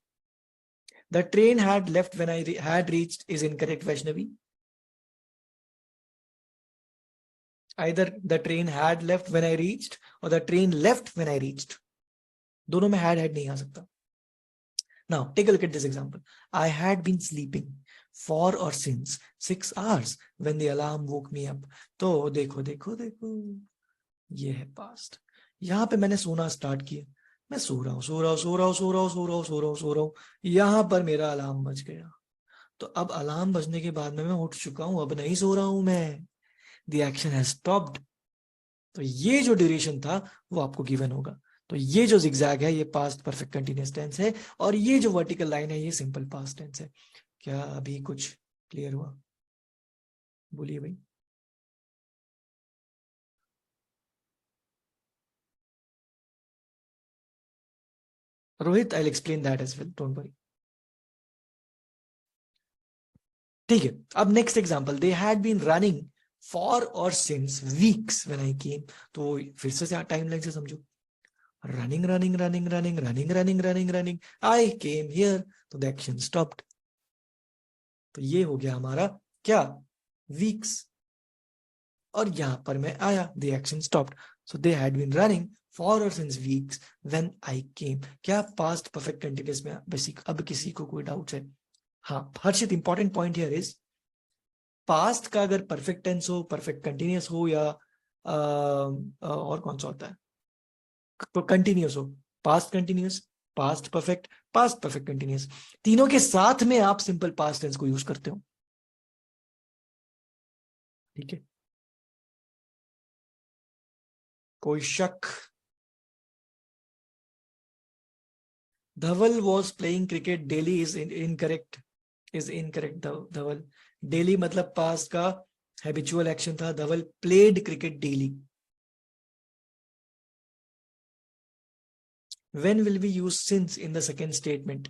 The train had left when I had reached is incorrect Vaishnavi. Either the train had left when I reached or the train left when I reached. दोनों में had नहीं आ सकता. Now take a look at this example. I had been sleeping for or since 6 hours when the alarm woke me up. तो देखो देखो देखो, ये है past. यहाँ पे मैंने सोना स्टार्ट किया, मैं सो रहा हूँ सो रहा हूँ सो रहा हूँ सो रहा हूँ सो रहा हूँ सो रहा हूँ सो रहा हूँ, यहाँ पर मेरा अलार्म बज गया. तो अब अलार्म बजने के बाद में मैं उठ चुका हूँ, अब नहीं सो रहा हूँ मैं, the action has stopped. तो ये जो ड्यूरेशन था वो आपको गिवन होगा. तो ये जो जिगजैग है ये पास्ट परफेक्ट कंटिन्यूअस टेंस है, और ये जो वर्टिकल लाइन है ये सिंपल पास्ट टेंस है. क्या अभी कुछ क्लियर हुआ? बोलिए भाई. Rohit, I will explain that as well, don't worry. ठीक है, अब next example, they had been running for और since weeks when I came. तो फिर से टाइमलाइन से समझो, running running running running running running running running I came here, तो the action stopped. तो ये हो गया हमारा क्या, weeks. और यहां पर मैं आया, the action stopped. So they had been running for or since weeks when I came. क्या past perfect continuous में बेसिक अब किसी को कोई डाउट है? हाँ Harshit, important point here is past का अगर परफेक्ट टेंस हो, परफेक्ट कंटिन्यूअस हो या और कौन सा होता है, कंटिन्यूअस हो, past continuous, past perfect continuous, तीनों के साथ में आप सिंपल पास्ट टेंस को यूज करते हो। ठीक है, कोई शक? Dhawal was playing cricket daily is incorrect, Dhawal daily मतलब पास्ट का हैबिचुअल एक्शन था, धवल played cricket daily. When will we use since in the second statement?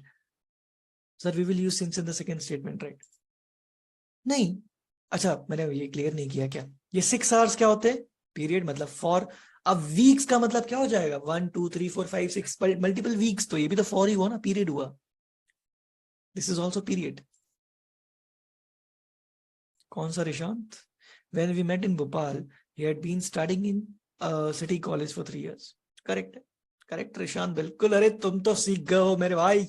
Sir, we will use since in the second statement, right? नहीं, अच्छा मैंने ये clear नहीं किया क्या? ये 6 hours क्या होते हैं? पीरियड मतलब फॉर। अब वीक्स का मतलब क्या हो जाएगा? 1 2 3 4 5 6 मल्टीपल वीक्स, तो ये भी तो फॉर ही हुआ ना, पीरियड हुआ। This is also period. कौन सा Rishant? When we met in Bhopal, he had been studying in city college for 3 years. Correct है, करेक्ट रिशांत, बिल्कुल। अरे तुम तो सीख गए हो मेरे भाई।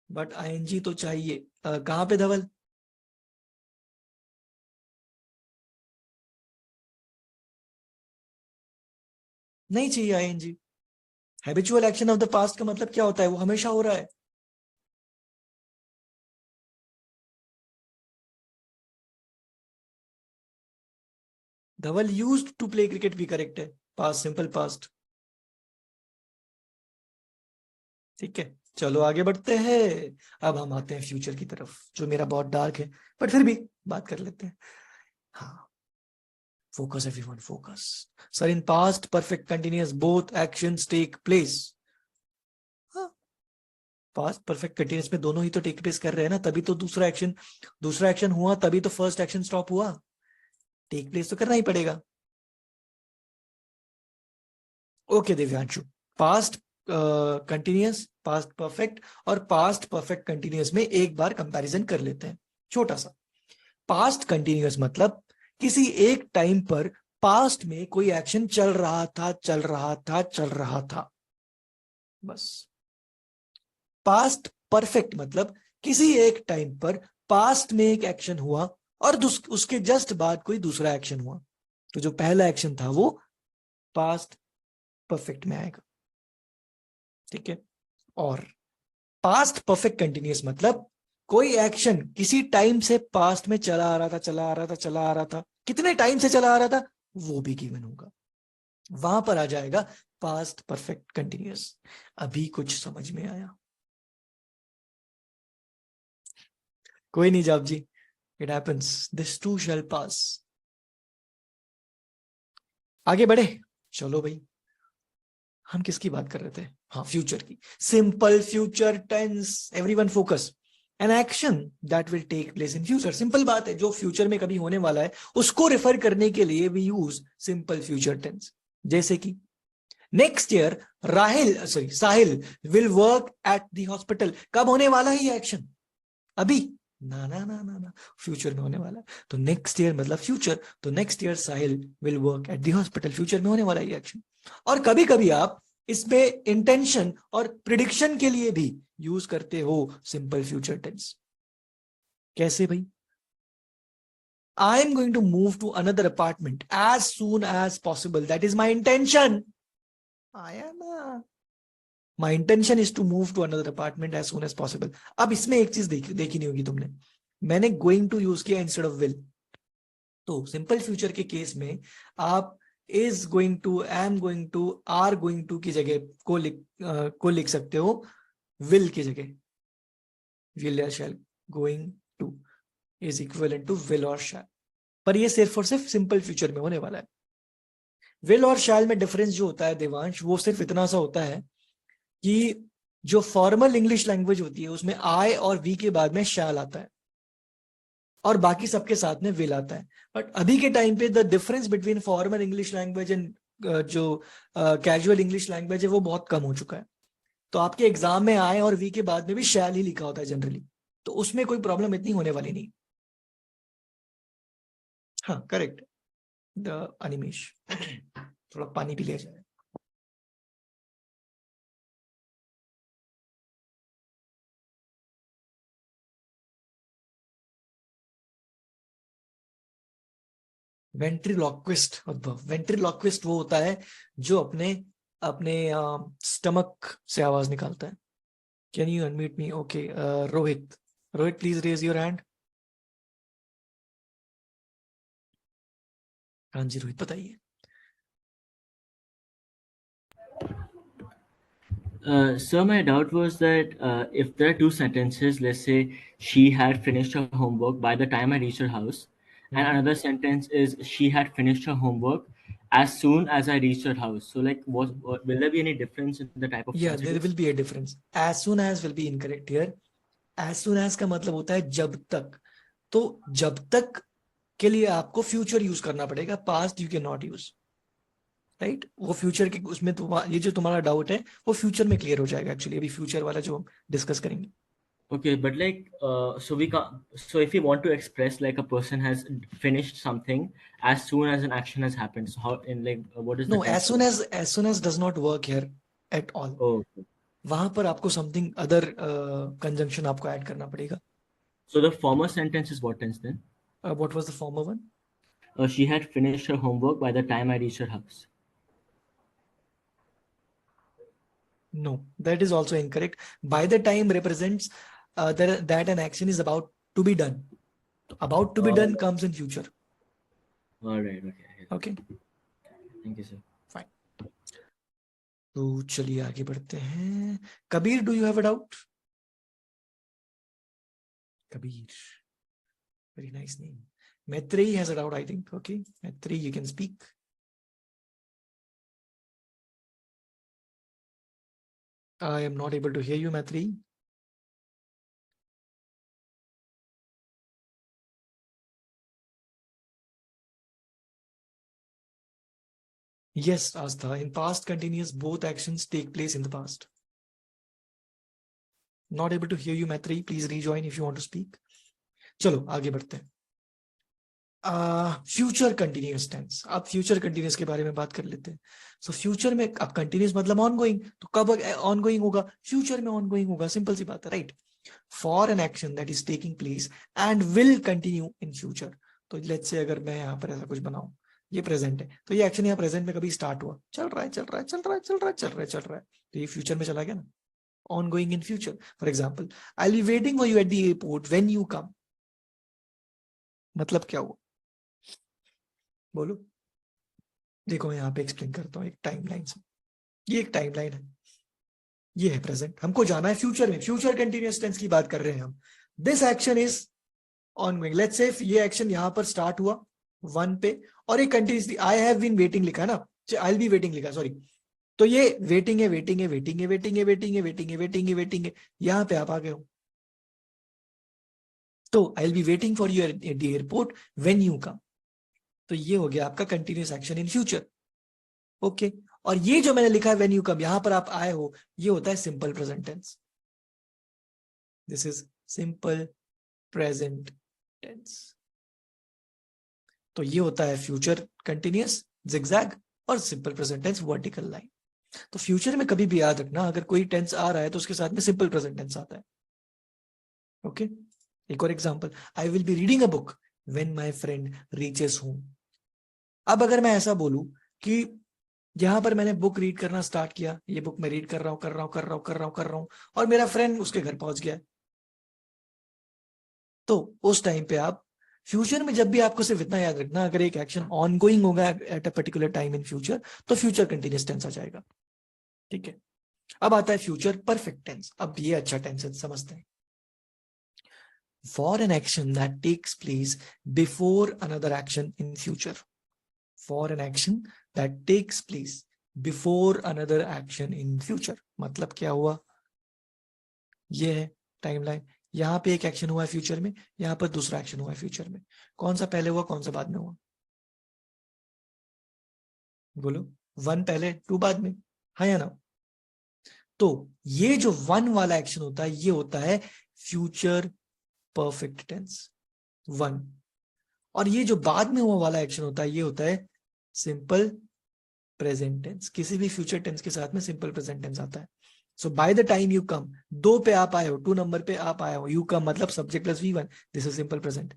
बट आईएनजी तो चाहिए। कहां पे धवल? नहीं चाहिए I N G. Habitual action of the past का मतलब क्या होता है? वो हमेशा हो रहा है। धवल यूज्ड टू प्ले क्रिकेट भी करेक्ट है, पास्ट, सिंपल पास्ट। ठीक है, चलो आगे बढ़ते हैं। अब हम आते हैं फ्यूचर की तरफ, जो मेरा बहुत डार्क है, बट फिर भी बात कर लेते हैं। हाँ, focus everyone, focus. Sir, in past perfect continuous both actions take place. Past perfect continuous में दोनों ही तो टेक प्लेस कर रहे हैं ना, तभी तो दूसरा एक्शन हुआ, तभी तो फर्स्ट एक्शन स्टॉप हुआ। टेक प्लेस तो करना ही पड़ेगा। Okay Divyanshu, past continuous, past perfect और पास्ट परफेक्ट कंटिन्यूअस में एक बार कंपैरिजन कर लेते हैं, छोटा सा। पास्ट कंटिन्यूअस मतलब किसी एक टाइम पर पास्ट में कोई एक्शन चल रहा था, बस। पास्ट परफेक्ट मतलब किसी एक टाइम पर पास्ट में एक एक्शन हुआ और उसके जस्ट बाद कोई दूसरा एक्शन हुआ, तो जो पहला एक्शन था वो पास्ट परफेक्ट में आएगा। ठीक है, और पास्ट परफेक्ट कंटिन्यूअस मतलब कोई एक्शन किसी टाइम से पास्ट में चला आ रहा था, कितने टाइम से चला आ रहा था वो भी गिवन होगा, वहां पर आ जाएगा पास्ट परफेक्ट कंटिन्यूअस। अभी कुछ समझ में आया? कोई नहीं Jaap ji, it happens, this too shall pass. आगे बढ़े, चलो भाई। हम किसकी बात कर रहे थे? हाँ, फ्यूचर की। Simple future tense, everyone focus. An action that will take place in future. सिंपल बात है, जो फ्यूचर में कभी होने वाला है उसको रेफर करने के लिए we use simple future tense. जैसे कि next year Sahil will work at the hospital. कब होने वाला है ये एक्शन? अभी ना ना ना ना ना, फ्यूचर में होने वाला है। तो नेक्स्ट ईयर मतलब फ्यूचर, तो next year Sahil will work at the hospital, future में होने वाला है ये एक्शन। और कभी कभी आप इसमें इंटेंशन और प्रिडिक्शन के लिए भी यूज करते हो सिंपल फ्यूचर टेंस। कैसे भाई? I am going to move to another apartment as soon as possible, that is my intention. आया ना, my intention is to move to another apartment as soon as possible. अब इसमें एक चीज देखी नहीं होगी तुमने, मैंने गोइंग टू यूज किया इंस्टेड ऑफ विल। तो सिंपल फ्यूचर के केस में आप is going to, am going to, are going to की जगह को लिख सकते हो विल की जगह। विल या shall, going to is equivalent to will और शैल, पर ये सिर्फ और सिर्फ सिंपल फ्यूचर में होने वाला है। विल और शैल में डिफरेंस जो होता है देवांश, वो सिर्फ इतना सा होता है कि जो फॉर्मल इंग्लिश लैंग्वेज होती है उसमें आई और वी के बाद में शैल आता है और बाकी सबके साथ में विल आता है। बट अभी के टाइम पे the difference between formal English language and जो कैजुअल इंग्लिश लैंग्वेज है वो बहुत कम हो चुका है। तो आपके एग्जाम में आई और वी के बाद में भी शैल ही लिखा होता है जनरली, तो उसमें कोई प्रॉब्लम इतनी होने वाली नहीं। हाँ करेक्ट, द अनिमेश। थोड़ा पानी पी लिया जाए। वेंट्रिलोक्विस्ट उद्भव, वेंट्रिलोक्विस्ट वो होता है जो अपने अपने स्टमक से आवाज निकालता है। Can you unmute me? Okay, Rohit, Rohit please raise your hand. हाँ जी रोहित बताइए। So my doubt was that if there are two sentences, let's say she had finished her homework by the time I reached her house, and another sentence is she had finished her homework as soon as I reached her house. So like, what will there be any difference in the type of Yeah, there transitive? will be a difference. As soon as will be incorrect here. As soon as का मतलब होता है जब तक, तो जब तक के लिए आपको फ्यूचर यूज करना पड़ेगा, past you can not use, right? वो फ्यूचर के उसमें ये जो तुम्हारा डाउट है वो फ्यूचर में क्लियर हो जाएगा एक्चुअली, अभी फ्यूचर वाला जो हम डिस्कस करेंगे। Okay, but like, so we can't. So if we want to express like a person has finished something as soon as an action has happened, so how in like what is the no, tense? as soon as does not work here at all. Oh, okay. वहां पर आपको something other conjunction आपको add करना पड़ेगा। So the former sentence is what tense then? What was the former one? She had finished her homework by the time I reached her house. No, that is also incorrect. By the time represents that an action is about to be done. About to be done comes in future. All right. Okay. Okay. Thank you, sir. तो चलिए आगे बढ़ते हैं। Kabir, do you have a doubt? Kabir, very nice name. Maitreyi has a doubt, I think. Okay, Maitreyi, you can speak. I am not able to hear you, Maitreyi. Yes, Astha. In past continuous, both actions take place in the past. Not able to hear you, Maitreyi. Please rejoin if you want to speak. चलो आगे बढ़ते हैं। Future continuous tense. अब future continuous के बारे में बात कर लेते हैं। सो फ्यूचर में अब कंटिन्यूअस मतलब ऑनगोइंग, तो कब ऑनगोइंग होगा? फ्यूचर में ऑनगोइंग होगा, सिंपल सी बात है, right? For an action that is taking place and will continue in future. तो लेट्स से अगर मैं यहाँ पर ऐसा कुछ बनाऊं, ये प्रेजेंट है, तो ये एक्शन यहाँ प्रेजेंट में कभी स्टार्ट हुआ, चल रहा है चल रहा है चल रहा है चल रहा है चल रहा है चल रहा है, तो ये फ्यूचर में चला गया ना, ongoing in future. For example, I will be waiting for you at the airport when you come. मतलब क्या हुआ? बोलो। देखो मैं यहाँ पे एक्सप्लेन करता हूँ एक टाइमलाइन से। ये एक टाइमलाइन है, ये है प्रेजेंट, हमको जाना है फ्यूचर में, फ्यूचर कंटिन्यूअस टेंस की बात कर रहे हैं हम। This action is ongoing. Let's say ये एक्शन यहाँ पर स्टार्ट हुआ 1 पे और ये continuously, I have been waiting लिखा है ना, आई विल बी वेटिंग लिखा, सॉरी, तो ये वेटिंग है वेटिंग है वेटिंग है वेटिंग है वेटिंग है वेटिंग है वेटिंग है वेटिंग है, यहाँ पे आप आ गए हो। तो I will be waiting for you at the airport when you come. तो ये हो गया आपका continuous action in future. Okay, और ये जो मैंने लिखा है व्हेन यू कम, यहां पर आप आए हो, ये होता है simple present tense. This is simple present tense. तो ये होता है फ्यूचर कंटिन्यूअस, जिगजैग, और simple present tense vertical line. तो फ्यूचर में कभी भी याद रखना, अगर कोई टेंस आ रहा है तो उसके साथ में सिंपल प्रेजेंट टेंस आता है। ओके, एक और example, I will be reading a book when my friend reaches home. अब अगर मैं ऐसा बोलूं कि यहां पर मैंने बुक रीड करना स्टार्ट किया, ये बुक मैं रीड कर रहा हूं कर रहा हूं कर रहा हूं कर रहा हूं कर रहा हूं और मेरा फ्रेंड उसके घर पहुंच गया, तो उस टाइम पे आप फ्यूचर में जब भी आपको सिर्फ इतना याद रखना, अगर एक एक्शन ऑनगोइंग होगा at a particular time in future तो फ्यूचर कंटिन्यूअस टेंस आ जाएगा। ठीक है, अब आता है फ्यूचर परफेक्ट टेंस। अब ये अच्छा टेंस है, समझते हैं। For an action that takes place before another action in future. For an action that takes place before another action in future। मतलब क्या हुआ? ये है टाइमलाइन, यहाँ पे एक एक्शन हुआ है फ्यूचर में, यहाँ पर दूसरा एक्शन हुआ है फ्यूचर में। कौन सा पहले हुआ, कौन सा बाद में हुआ? बोलो, 1 पहले 2 बाद में, हाँ या ना? तो ये जो 1 वाला एक्शन होता है ये होता है फ्यूचर परफेक्ट टेंस 1, और ये जो बाद में हुआ वाला एक्शन होता है ये होता है सिंपल प्रेजेंट टेंस। किसी भी फ्यूचर टेंस के साथ में सिंपल प्रेजेंट टेंस आता है। So by the time you come, 2 पे आप आए हो, 2 नंबर पे आप आए हो, यू कम मतलब subject plus V1, this is simple present.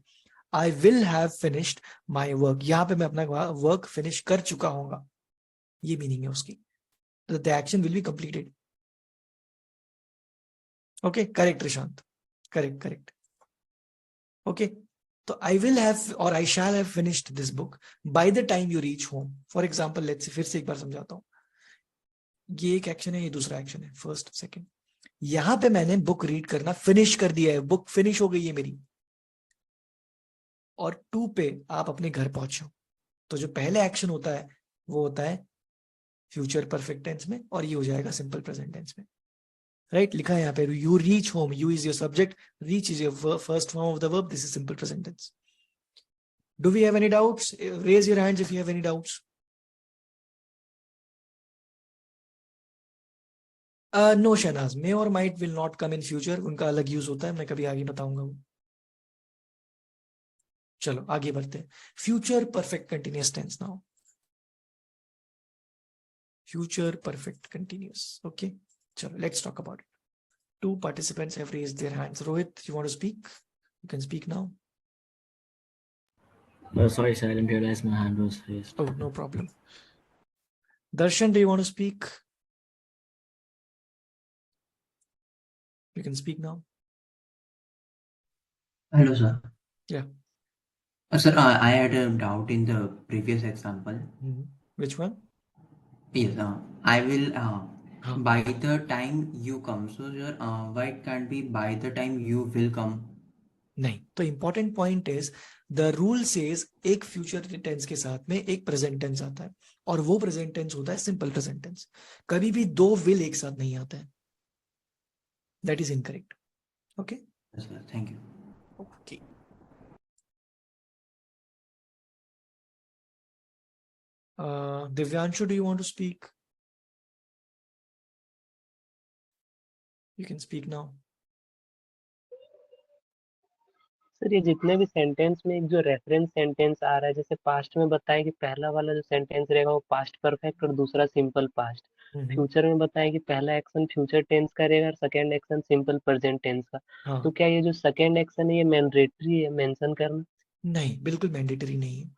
I will have finished my work, यहाँ पे मैं अपना वर्क फिनिश कर चुका होगा, ये मीनिंग है उसकी। The action will be completed. Okay, correct Rishant, correct correct. Okay, तो आई विल हैव और I shall have finished this book by the time you reach home. For example let's फिर से एक बार समझाता हूँ। ये एक एक्शन है, ये दूसरा एक्शन है, फर्स्ट सेकंड। यहां पे मैंने बुक रीड करना फिनिश कर दिया है, बुक फिनिश हो गई है मेरी। और 2 पे आप अपने घर पहुंचे हो, तो जो पहले एक्शन होता है वो होता है फ्यूचर परफेक्ट टेंस में, और ये हो जाएगा सिंपल प्रेजेंट टेंस में। राइट, लिखा है यहाँ पे you reach home, you is your subject, reach is your first form of the verb, this is simple present tense. Do we have any doubts? Raise your hands if you have any doubts. No Shahnaz, may और might will not come in future, उनका अलग use होता है, मैं कभी आगे बताऊंगा वो। चलो आगे बढ़ते हैं। Future perfect continuous tense now. Future perfect continuous, okay. चलो let's talk about it. 2 participants have raised their hands. Rohit, you want to speak? You can speak now. Sorry, sir, I didn't realize my hand was raised. Oh, no problem. Darshan, do you want to speak? You can speak now. Hello, sir. Yeah. Sir, I had a doubt in the previous example. Which one? Yes, I will Huh. by the time you come. So, sir, why it can't be by the time you will come? नहीं, तो important point is the rule says एक future tense के साथ में एक present tense आता है, और वो प्रेजेंट टेंस होता है सिंपल प्रेजेंट टेंस। कभी भी 2 विल एक साथ नहीं आता है, that is incorrect. Okay, Yes, sir. Thank you. Okay. Divyanshu, do you want to speak? You can speak now. Sir ये जितने भी सेंटेंस में एक जो रेफरेंस सेंटेंस आ रहा है, जैसे पास्ट में बताया कि पहला वाला जो सेंटेंस रहेगा वो पास्ट परफेक्ट और दूसरा सिंपल पास्ट। फ्यूचर में बताया कि पहला एक्शन फ्यूचर टेंस का रहेगा और second action simple present tense का। हाँ, तो क्या ये जो सेकेंड एक्शन है ये मैंडेटरी है मेंशन करना? नहीं, बिल्कुल मैंडेटरी नहीं है।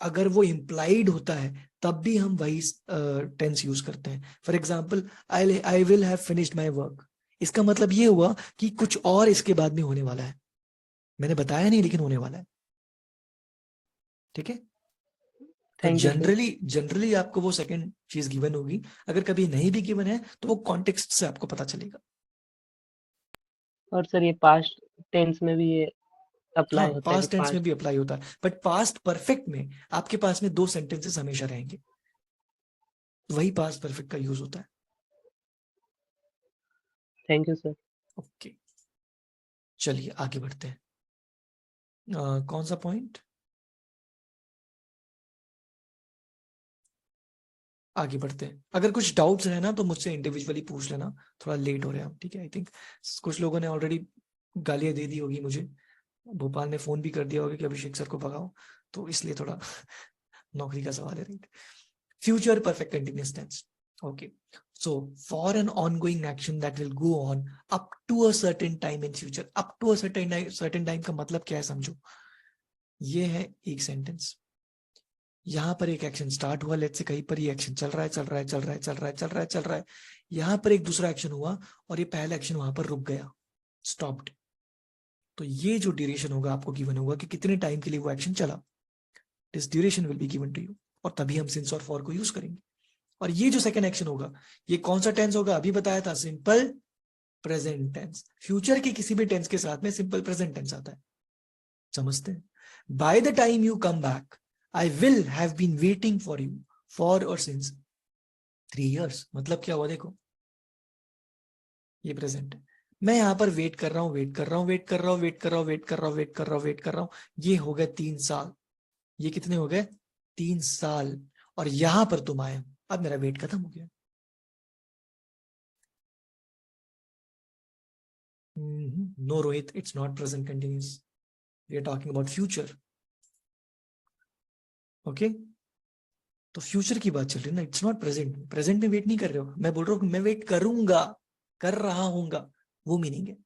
अगर वो इम्प्लाइड होता है तब भी हम वही टेंस यूज करते हैं। For example, I will have finished my work, इसका मतलब ये हुआ कि कुछ और इसके बाद में होने वाला है, मैंने बताया नहीं लेकिन होने वाला है। ठीक है, तो थैंक यू सर। जनरली आपको वो सेकंड चीज गिवन होगी। अगर कभी नहीं भी गिवन है तो वो कॉन्टेक्स्ट से आपको पता चलेगा। और सर ये पास्ट टेंस में भी ये अप्लाई हाँ, होता है कि पास्ट टेंस में पास्ट? भी अप्लाई होता है, बट पास्ट परफेक्ट में आपके पास में 2 सेंटेंसेस हमेशा रहेंगे, वही पास्ट परफेक्ट का यूज होता है। Thank you sir. ओके, चलिए आगे बढ़ते हैं। कौन सा पॉइंट? आगे बढ़ते हैं। अगर कुछ डाउट्स है ना तो मुझसे इंडिविजुअली पूछ लेना, थोड़ा लेट हो रहे हैं हम, ठीक है। आई थिंक कुछ लोगों ने ऑलरेडी गालियां दे दी होगी मुझे, भोपाल ने फोन भी कर दिया होगा कि अभिषेक सर को भगाओ, तो इसलिए थोड़ा नौकरी का सवाल है, right. Future perfect continuous tense, okay. So for an ongoing action that will go on up to a certain time in future. Up to a certain time का मतलब क्या है समझो। ये है एक सेंटेंस, यहाँ पर एक एक्शन स्टार्ट हुआ, लेट्स से कहीं पर ये एक्शन चल रहा है, यहाँ पर एक दूसरा एक्शन हुआ और ये पहला एक्शन वहां पर रुक गया, स्टॉप्ड। तो ये जो ड्यूरेशन होगा आपको गिवन होगा कि कितने टाइम के लिए वो एक्शन चला, this duration will be given to you, और तभी हम सिंस और फॉर को यूज करेंगे। और ये जो सेकंड एक्शन होगा ये कौन सा टेंस होगा? अभी बताया था, सिंपल प्रेजेंट टेंस। फ्यूचर के किसी भी टेंस के साथ में सिंपल प्रेजेंट टेंस आता है, समझते हैं। Bye the time you come back, I will have been waiting for you for or since 3 years। मतलब क्या हुआ देखो, ये प्रेजेंट है। मैं यहाँ पर वेट कर रहा हूँ, ये हो गए 3 साल। ये कितने हो गए? 3 साल। और यहां पर तुम आए, अब मेरा वेट खत्म हो गया। No Rohit, it's not present continuous. We are talking about future. Okay, तो फ्यूचर की बात चल रही है ना, इट्स नॉट प्रेजेंट। प्रेजेंट में वेट नहीं कर रहे हो, मैं बोल रहा हूँ मैं वेट करूंगा, कर रहा हूंगा, वो मीनिंग है।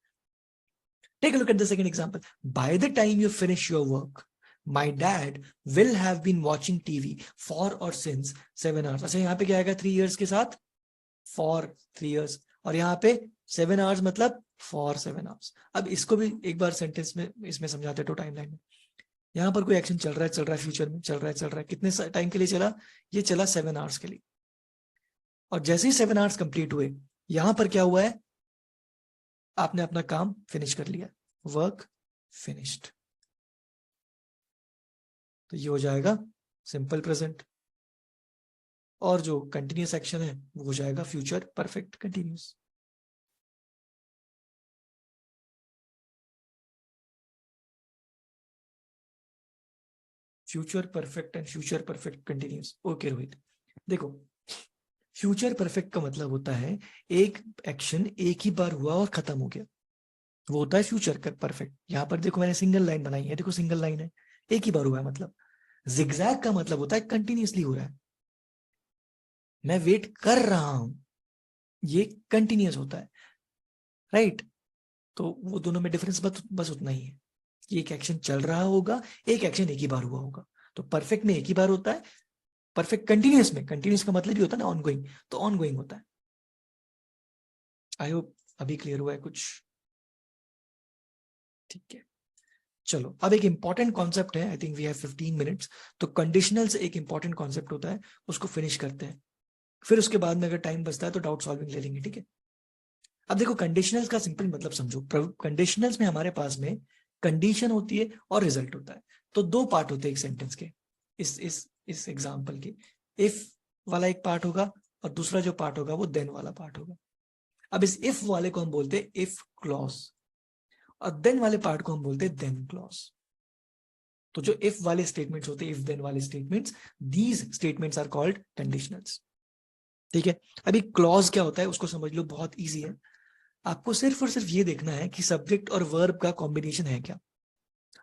Take a look at the second example, by the time you finish your work my dad will have been watching TV for और सिंस 7 hours। अच्छा, यहाँ पे क्या आएगा 3 years के साथ, फॉर 3 years, और यहाँ पे 7 hours मतलब फॉर 7 hours। अब इसको भी एक बार सेंटेंस में इसमें समझाते हैं, तो टाइमलाइन में यहाँ पर कोई एक्शन चल रहा है फ्यूचर में, चल रहा है, कितने टाइम के लिए चला, ये चला 7 hours के लिए। और जैसे ही 7 hours कंप्लीट हुए, यहां पर क्या हुआ है, आपने अपना काम फिनिश कर लिया, वर्क फिनिश्ड, तो ये हो जाएगा सिंपल प्रेजेंट। और जो कंटिन्यूस एक्शन है वो हो जाएगा future perfect continuous. Future perfect and future perfect continuous. Okay Rohit, देखो फ्यूचर परफेक्ट का मतलब होता है एक एक्शन एक ही बार हुआ और खत्म हो गया, वो होता है फ्यूचर परफेक्ट। यहाँ पर देखो मैंने सिंगल लाइन बनाई है, देखो सिंगल लाइन है, एक ही बार हुआ है मतलब। जिगजैग का मतलब होता है कंटिन्यूसली हो रहा है, मैं वेट कर रहा हूं, ये कंटिन्यूस होता है, राइट। तो वो दोनों में डिफरेंस बस उतना ही है कि एक एक्शन चल रहा होगा, एक एक्शन एक ही बार हुआ होगा। तो परफेक्ट में एक ही बार होता है, परफेक्ट कंटिन्यूस में, कंटिन्यूस का मतलब ही होता है ना ऑनगोइंग, तो ऑनगोइंग होता है। आई होप अभी क्लियर हुआ है कुछ, ठीक है। चलो अब एक इंपॉर्टेंट कॉन्सेप्ट है, I think we have 15 minutes, तो कंडीशनल से एक इंपॉर्टेंट कॉन्सेप्ट होता है, उसको फिनिश करते हैं, फिर उसके बाद में अगर टाइम बचता है तो डाउट सॉल्विंग ले लेंगे, ठीक है। अब देखो कंडीशनल्स का सिंपल मतलब समझो। कंडीशनल्स में हमारे पास में कंडीशन होती है और रिजल्ट होता है, तो दो पार्ट होते हैं एक सेंटेंस के, इस एग्जांपल के। इफ वाला एक पार्ट होगा और दूसरा जो पार्ट होगा वो देन वाला पार्ट होगा। अब इस इफ वाले को हम बोलते हैं इफ क्लॉज, और देन वाले पार्ट को हम बोलते हैं देन क्लॉज। तो जो इफ वाले स्टेटमेंट्स होते हैं, इफ देन वाले statements, these statements are called conditionals, ठीक है। अभी क्लॉज क्या होता है उसको समझ लो, बहुत इजी है। आपको सिर्फ और सिर्फ ये देखना है कि सब्जेक्ट और वर्ब का कॉम्बिनेशन है क्या।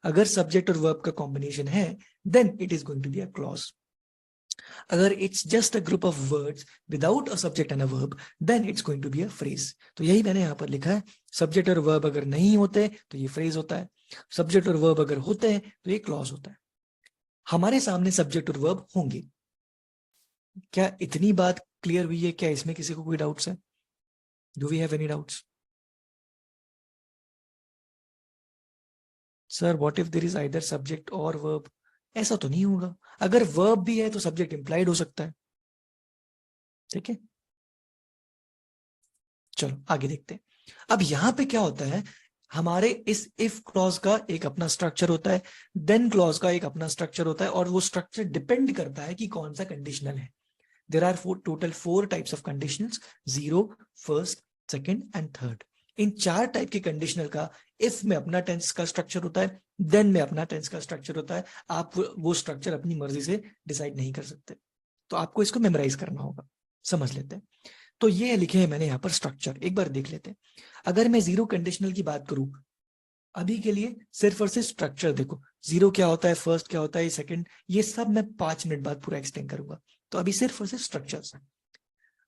अगर सब्जेक्ट और वर्ब का कॉम्बिनेशन है then it is going to be a clause. अगर it's just a group of words without a subject and a verb then it's going to be a phrase. तो यही मैंने यहाँ पर लिखा है, सब्जेक्ट और वर्ब अगर नहीं होते तो ये फ्रेज होता है, सब्जेक्ट और वर्ब अगर होते हैं तो ये क्लॉज होता है। हमारे सामने सब्जेक्ट और वर्ब होंगे। क्या इतनी बात क्लियर हुई है? क्या इसमें किसी को कोई डाउट्स है? Do we have any doubts? Sir what if there is either subject or verb? ऐसा तो नहीं होगा, अगर वर्ब भी है तो सब्जेक्ट इंप्लाइड हो सकता है, ठीक है। चलो आगे देखते हैं। अब यहां पे क्या होता है, हमारे इस इफ क्लॉज का एक अपना स्ट्रक्चर होता है, देन क्लॉज का एक अपना स्ट्रक्चर होता है, और वो स्ट्रक्चर डिपेंड करता है कि कौन सा कंडीशनल है। There are total 4 types of conditionals, 0, first, second and third. इन 4 टाइप के कंडीशनल का इफ में अपना टेंस का स्ट्रक्चर होता है, देन में अपना टेंस का स्ट्रक्चर होता है। आप वो स्ट्रक्चर अपनी मर्जी से डिसाइड नहीं कर सकते, तो आपको इसको मेमोराइज करना होगा। समझ लेते हैं। तो ये लिखे हैं मैंने यहाँ पर स्ट्रक्चर, एक बार देख लेते हैं। अगर मैं 0 कंडीशनल की बात करूं अभी के लिए, सिर्फ और सिर्फ स्ट्रक्चर देखो, 0 क्या होता है, फर्स्ट क्या होता है, सेकंड, ये सब मैं 5 मिनट बाद पूरा एक्सप्लेन करूंगा। तो अभी सिर्फ और सिर्फ स्ट्रक्चर्स।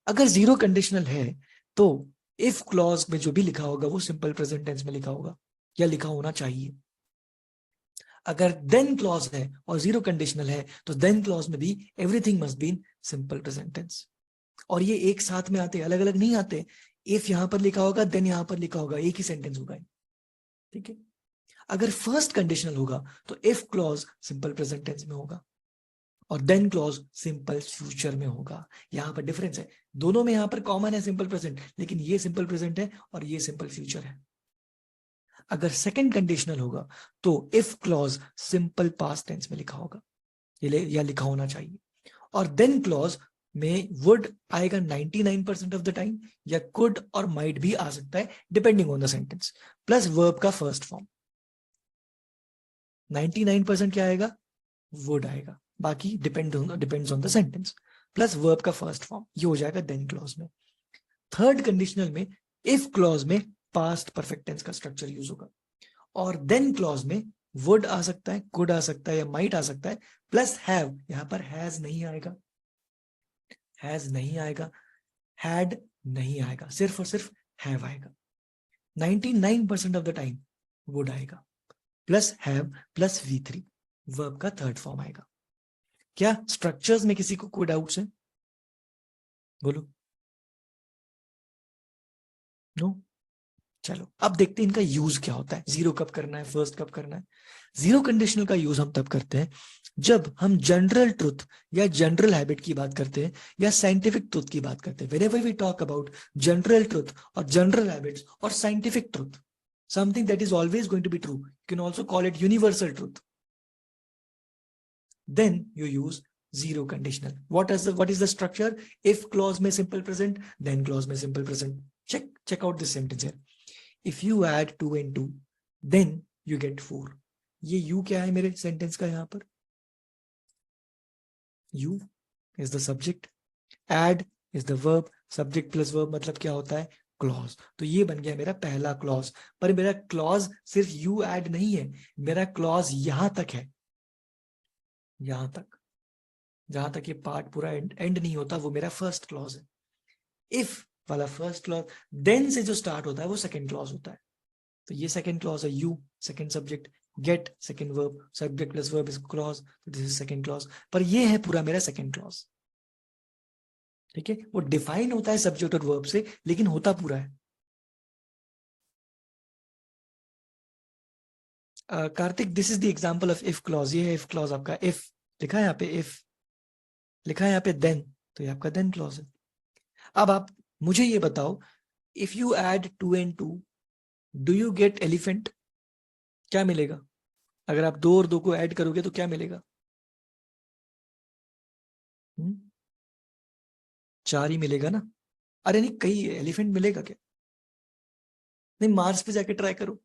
अगर 0 कंडीशनल है तो इफ क्लॉज में जो भी लिखा होगा वो सिंपल प्रेजेंट टेंस में लिखा होगा या लिखा होना चाहिए। अगर देन क्लॉज है और 0 कंडीशनल है तो देन क्लॉज में भी everything must be in simple present tense. और ये एक साथ में आते, अलग अलग नहीं आते। इफ यहां पर लिखा होगा, देन यहां पर लिखा होगा, एक ही सेंटेंस होगा, ठीक है। अगर फर्स्ट कंडीशनल होगा तो if clause simple present tense में होगा और देन क्लॉज सिंपल फ्यूचर में होगा। यहां पर डिफरेंस है, दोनों में यहां पर कॉमन है सिंपल प्रेजेंट, लेकिन ये सिंपल प्रेजेंट है और ये सिंपल फ्यूचर है। अगर सेकंड कंडीशनल होगा तो if clause simple past tense में लिखा होगा, या लिखा होना चाहिए। और देन क्लॉज में वुड आएगा 99% ऑफ द टाइम, या कुड और माइट भी आ सकता है depending on the sentence, plus verb का फर्स्ट फॉर्म। 99% क्या आएगा, वुड आएगा, बाकी depends on the sentence, plus verb का फर्स्ट फॉर्म, ये हो जाएगा देन क्लॉज में। थर्ड कंडीशनल में इफ क्लॉज में पास्ट परफेक्ट टेंस का स्ट्रक्चर यूज होगा और देन क्लॉज में वुड आ सकता है, कुड आ सकता है या माइट आ सकता है, प्लस हैव, यहां पर हैज नहीं आएगा, हैज नहीं आएगा, हैड नहीं आएगा, सिर्फ और सिर्फ हैव आएगा। 99% ऑफ द टाइम वुड आएगा, plus have plus V3 verb का थर्ड फॉर्म आएगा। क्या स्ट्रक्चर्स में किसी को कोई डाउट्स है? बोलो। नो? चलो अब देखते हैं इनका यूज क्या होता है। जीरो कब करना है, फर्स्ट कब करना है। जीरो कंडीशनल का यूज हम तब करते हैं जब हम जनरल ट्रुथ या जनरल हैबिट की बात करते हैं या साइंटिफिक ट्रुथ की बात करते हैं। Whenever we talk about general truth और जनरल हैबिट्स और scientific truth, something that is always going to be true, you can also call it universal truth, then you use zero conditional. What is the structure? If clause में simple present, then clause में simple present. Check out this sentence here. If you add 2 and 2, then you get 4. ये you क्या है मेरे sentence का यहाँ पर? You is the subject, add is the verb, subject plus verb मतलब क्या होता है? क्लॉज। तो ये बन गया मेरा पहला क्लॉज। पर मेरा क्लॉज सिर्फ यू ऐड नहीं है, मेरा क्लॉज यहां तक है, यहां तक, जहां तक ये पार्ट पूरा एंड नहीं होता वो मेरा फर्स्ट क्लॉज है। इफ वाला फर्स्ट क्लॉज, देन से जो स्टार्ट होता है वो सेकंड क्लॉज होता है। तो ये सेकंड क्लॉज है, you second subject, get second verb, subject plus verb is clause, तो दिस इज सेकंड क्लॉज। पर ये है पूरा मेरा सेकंड क्लॉज। ठीक है, वो डिफाइन होता है सब्जेक्ट और वर्ब से, लेकिन होता पूरा है। Kartik, this is the example of if clause. ये है इफ क्लॉज आपका। इफ लिखा है यहाँ पे, इफ लिखा है यहाँ पे देन, तो ये आपका देन क्लॉज है। अब आप मुझे ये बताओ, if you add 2 and 2, do you get elephant? क्या मिलेगा? अगर आप 2 और 2 को ऐड करोगे तो क्या मिलेगा? 4 ही मिलेगा ना। अरे नहीं, कहीं एलिफेंट मिलेगा क्या? नहीं, मार्स पे जाके ट्राई करो,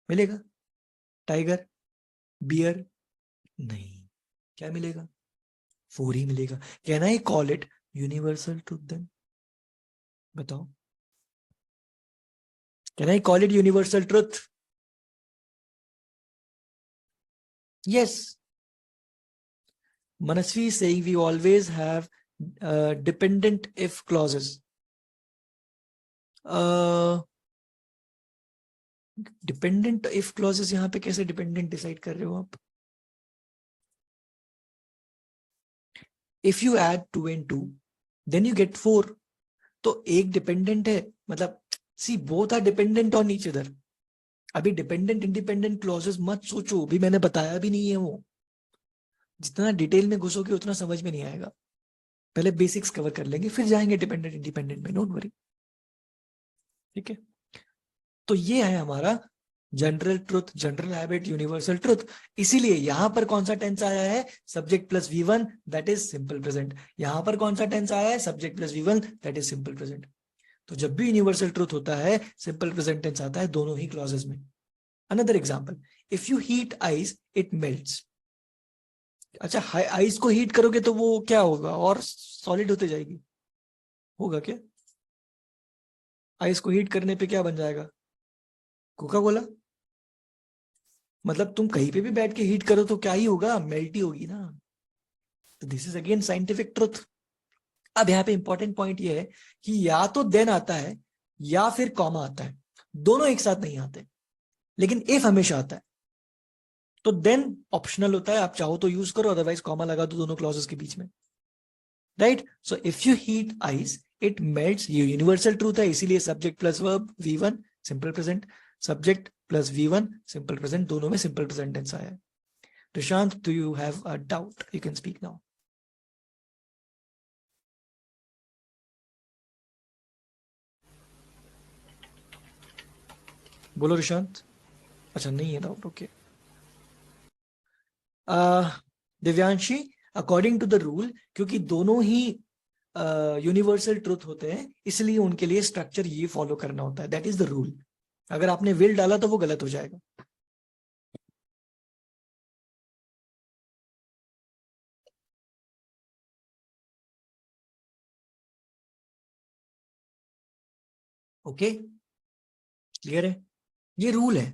मिलेगा? टाइगर, बियर, नहीं। क्या मिलेगा? 4 ही मिलेगा। Can I call it universal truth then? बताओ, can I call it universal truth? Yes. Manasvi is saying we always have dependent if clauses. Dependent if clauses यहाँ पे कैसे डिपेंडेंट डिसाइड कर रहे हो आप? If you add 2 and 2, then you get 4। तो एक डिपेंडेंट है, मतलब see both are dependent on each other. अभी डिपेंडेंट इंडिपेंडेंट क्लॉजेस मत सोचो, अभी मैंने बताया भी नहीं है वो। जितना डिटेल में घुसोगे उतना समझ में नहीं आएगा। पहले बेसिक्स कवर कर लेंगे, फिर जाएंगे डिपेंडेंट इंडिपेंडेंट में, डोंट वरी। ठीक है, तो ये है हमारा general truth, general habit, universal truth. इसीलिए यहां पर कौन सा टेंस आया है? Subject plus V1, that is simple present. यहां पर कौन सा टेंस आया है? Subject plus V1, that is simple present. तो जब भी यूनिवर्सल ट्रुथ होता है, सिंपल प्रेजेंट टेंस आता है दोनों ही क्लॉजेस में। Another example, if you heat ice it melts. अच्छा, आइस को हीट करोगे तो वो क्या होगा? और सॉलिड होते जाएगी, होगा क्या? आइस को हीट करने पे क्या बन जाएगा? Coca Cola. मतलब तुम कहीं पे भी बैठ के हीट करो तो क्या ही होगा? मेल्ट ही होगी ना। तो this is again scientific truth. अब यहाँ पे इंपॉर्टेंट पॉइंट ये है कि या तो देन आता है या फिर कॉमा आता है, दोनों एक साथ नहीं आते, लेकिन इफ हमेशा आता है। तो देन ऑप्शनल होता है, आप चाहो तो यूज करो, अदरवाइज कॉमा लगा दो दोनों क्लॉजेस के बीच में, right? So if you heat ice it melts, ये यूनिवर्सल ट्रूथ है, इसीलिए subject plus verb V1 simple present, subject plus V1 simple present, दोनों में सिंपल प्रेजेंट टेंस आया है। Prashant, do you have a doubt? You can speak now. बोलो प्रशांत। अच्छा, नहीं है doubt, okay. Divyanshi, according to the rule, क्योंकि दोनों ही यूनिवर्सल ट्रुथ होते हैं, इसलिए उनके लिए स्ट्रक्चर ये फॉलो करना होता है, दैट इज द रूल। अगर आपने विल डाला तो वो गलत हो जाएगा। ओके, क्लियर है? ये रूल है।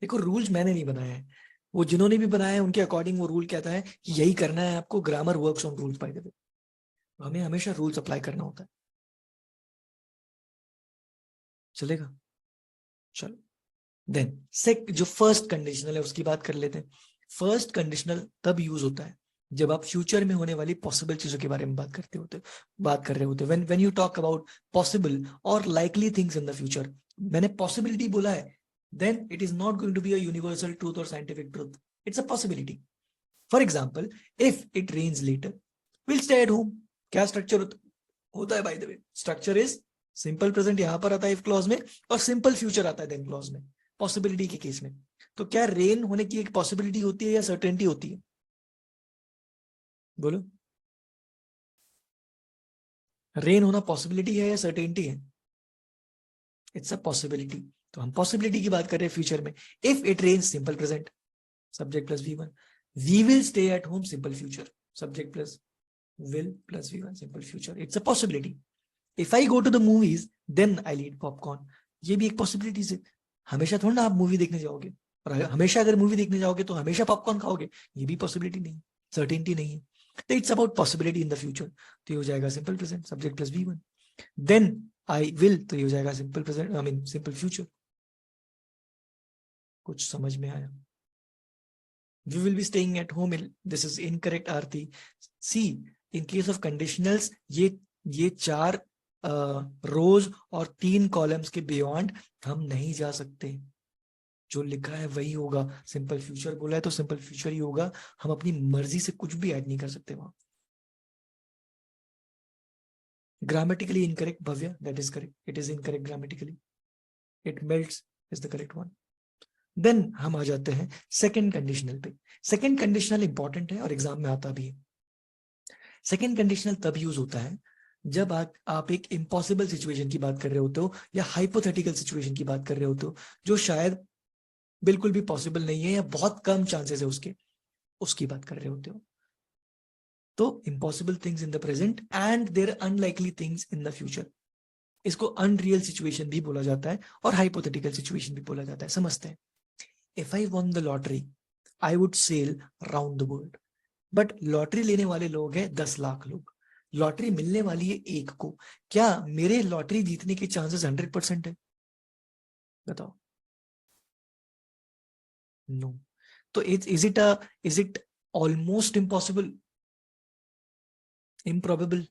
देखो, रूल्स मैंने नहीं बनाया है, वो जिन्होंने भी बनाया है उनके अकॉर्डिंग वो रूल कहता है कि यही करना है आपको. Grammar works on rules by the way. हमें हमेशा रूल्स अप्लाई करना होता है. चलेगा? चलो. देन जो फर्स्ट कंडीशनल है उसकी बात कर लेते हैं. फर्स्ट कंडीशनल तब यूज होता है जब आप फ्यूचर में होने वाली पॉसिबल चीजों के बारे में बात कर रहे होते. When you talk about possible और likely things in the future, मैंने पॉसिबिलिटी बोला है, then it is not going to be a universal truth or scientific truth. It's a possibility. For example, if it rains later, we'll stay at home. क्या structure होता है? By the way, structure is simple present यहां पर आता है if clause में, और simple future आता है देन क्लॉज में, पॉसिबिलिटी के केस में. तो क्या रेन होने की एक पॉसिबिलिटी होती है या सर्टेनिटी होती है? बोलो. रेन होना पॉसिबिलिटी है या सर्टेनिटी है? It's a possibility. तो हम पॉसिबिलिटी की बात कर रहे हैं फ्यूचर में. If it rains, simple present, subject plus V1. We will stay at home, simple future, subject plus will plus V1, simple future. It's a possibility. If I go to the movies then I eat popcorn. ये भी एक possibility है. हमेशा थोड़ा ना आप movie देखने जाओगे, और हमेशा अगर मूवी देखने जाओगे तो हमेशा पॉपकॉर्न खाओगे. ये भी पॉसिबिलिटी नहीं, सर्टेनिटी नहीं है. तो it's about possibility in the future. तो ये हो जाएगा simple present, subject plus V1. Then I will, तो ये हो जाएगा simple present, I mean simple future. कुछ समझ में आया? We will be staying at home. This is incorrect, Aarti. See, in case of conditionals, ये 4 रोज और 3 कॉलम्स के बियॉन्ड हम नहीं जा सकते. जो लिखा है वही होगा. सिंपल फ्यूचर बोला है तो सिंपल फ्यूचर ही होगा. हम अपनी मर्जी से कुछ भी ऐड नहीं कर सकते वहां. Grammatically incorrect, Bhavya, that is correct. It is incorrect grammatically. It melts is the correct one. Then हम आ जाते हैं सेकंड कंडीशनल पे. सेकंड कंडीशनल इंपॉर्टेंट है और एग्जाम में आता भी है. सेकंड कंडीशनल तब यूज होता है जब आप एक इम्पॉसिबल सिचुएशन की बात कर रहे होते हो या हाइपोथेटिकल सिचुएशन की बात कर रहे होते हो जो शायद बिल्कुल भी पॉसिबल नहीं है या बहुत कम चांसेस है उसकी बात कर रहे होते हो. तो impossible things in the present and their unlikely things in the future. इसको अनरियल सिचुएशन भी बोला जाता है और हाइपोथेटिकल सिचुएशन भी बोला जाता है. समझते हैं. If I won the lottery, I would sail round the world. But lottery लेने वाले लोग हैं 10 लाख लोग. लॉटरी मिलने वाली है एक को. क्या मेरे लॉटरी जीतने के चांसेस 100% है? बताओ. नो. तो is it almost impossible? Improbable?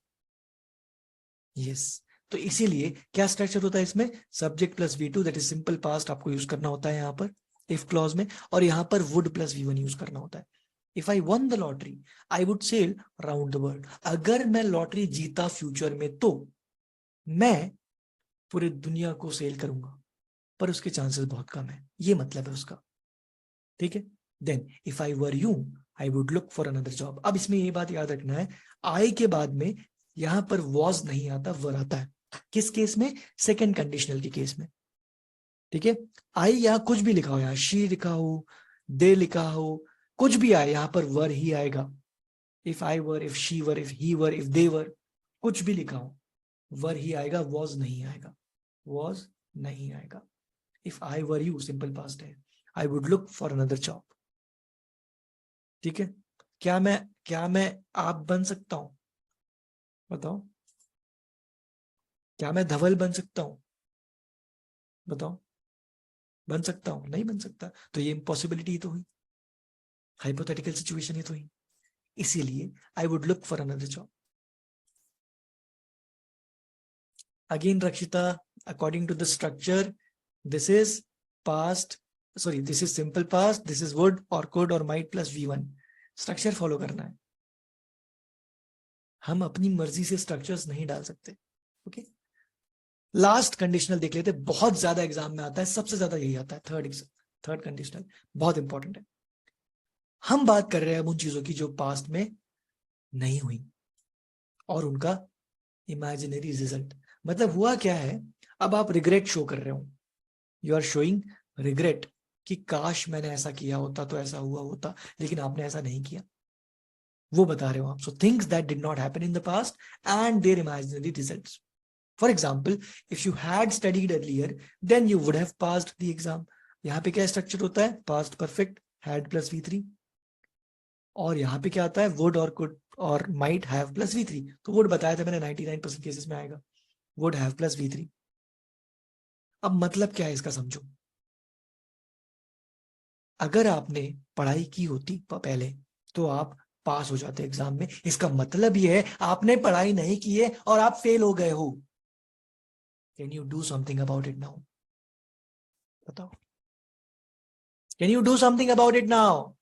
Yes. तो इसीलिए क्या स्ट्रक्चर होता है इसमें? Subject plus V2, that is simple past आपको यूज करना होता है यहाँ पर इफ क्लॉज में, और यहाँ पर वुड प्लस V1 यूज करना होता है. If I won the lottery I would sail round the world. अगर मैं लॉटरी जीता फ्यूचर में तो मैं पूरी दुनिया को सेल करूंगा, पर उसके चांसेस बहुत कम है. ये मतलब है उसका. ठीक है. Then if I were you I would look for another job. अब इसमें ये बात याद रखना है, आई के बाद में यहां पर वॉज नहीं आता, वर आता है. किस केस में? सेकेंड कंडीशनल के केस में. ठीक है. आई यहां कुछ भी लिखा हो, यहाँ शी लिखा हो, दे लिखा हो, कुछ भी आए, यहां पर वर ही आएगा. If I were, if she were, if he were, if they were, कुछ भी लिखा हो वर ही आएगा, वॉज नहीं आएगा. वॉज नहीं आएगा. If I were you, simple past है, I would look for another job. ठीक है. क्या मैं आप बन सकता हूं? बताओ. क्या मैं धवल बन सकता हूं? बताओ. बन सकता हूं? नहीं बन सकता. तो ये इम्पॉसिबिलिटी तो हुई, हाइपोथेटिकल सिचुएशन ही तो हुई. इसीलिए I would look for another job. Again Rakshita, according to the structure, this is this is simple past, this is would और कुड और might plus V1. Structure follow करना है. हम अपनी मर्जी से स्ट्रक्चर्स नहीं डाल सकते. ओके. लास्ट कंडीशनल देख लेते. बहुत ज्यादा एग्जाम में आता है, सबसे ज्यादा यही आता है. थर्ड कंडीशनल बहुत इंपॉर्टेंट है. हम बात कर रहे हैं उन चीजों की जो पास्ट में नहीं हुई और उनका इमेजिनरी रिजल्ट. मतलब हुआ क्या है, अब आप रिग्रेट शो कर रहे हो, यू आर शोइंग रिग्रेट कि काश मैंने ऐसा किया होता तो ऐसा हुआ होता, लेकिन आपने ऐसा नहीं किया, वो बता रहे हो आप. So things that did not happen in the past and their imaginary results. For example, if you had studied earlier then you would have passed the exam. यहाँ पे क्या स्ट्रक्चर होता है? Past perfect, had plus V3, और यहाँ पे क्या आता है, would और could और might have plus V3. तो would बताया था मैंने 99% केसेस में आएगा, would have plus V3. अब मतलब क्या है इसका समझो. अगर आपने पढ़ाई की होती पहले तो आप पास हो जाते एग्जाम में. इसका मतलब ये है आपने पढ़ाई नहीं की है और आप फेल हो गए हो. Can you do something about it now? बताओ. Can you do something about it now?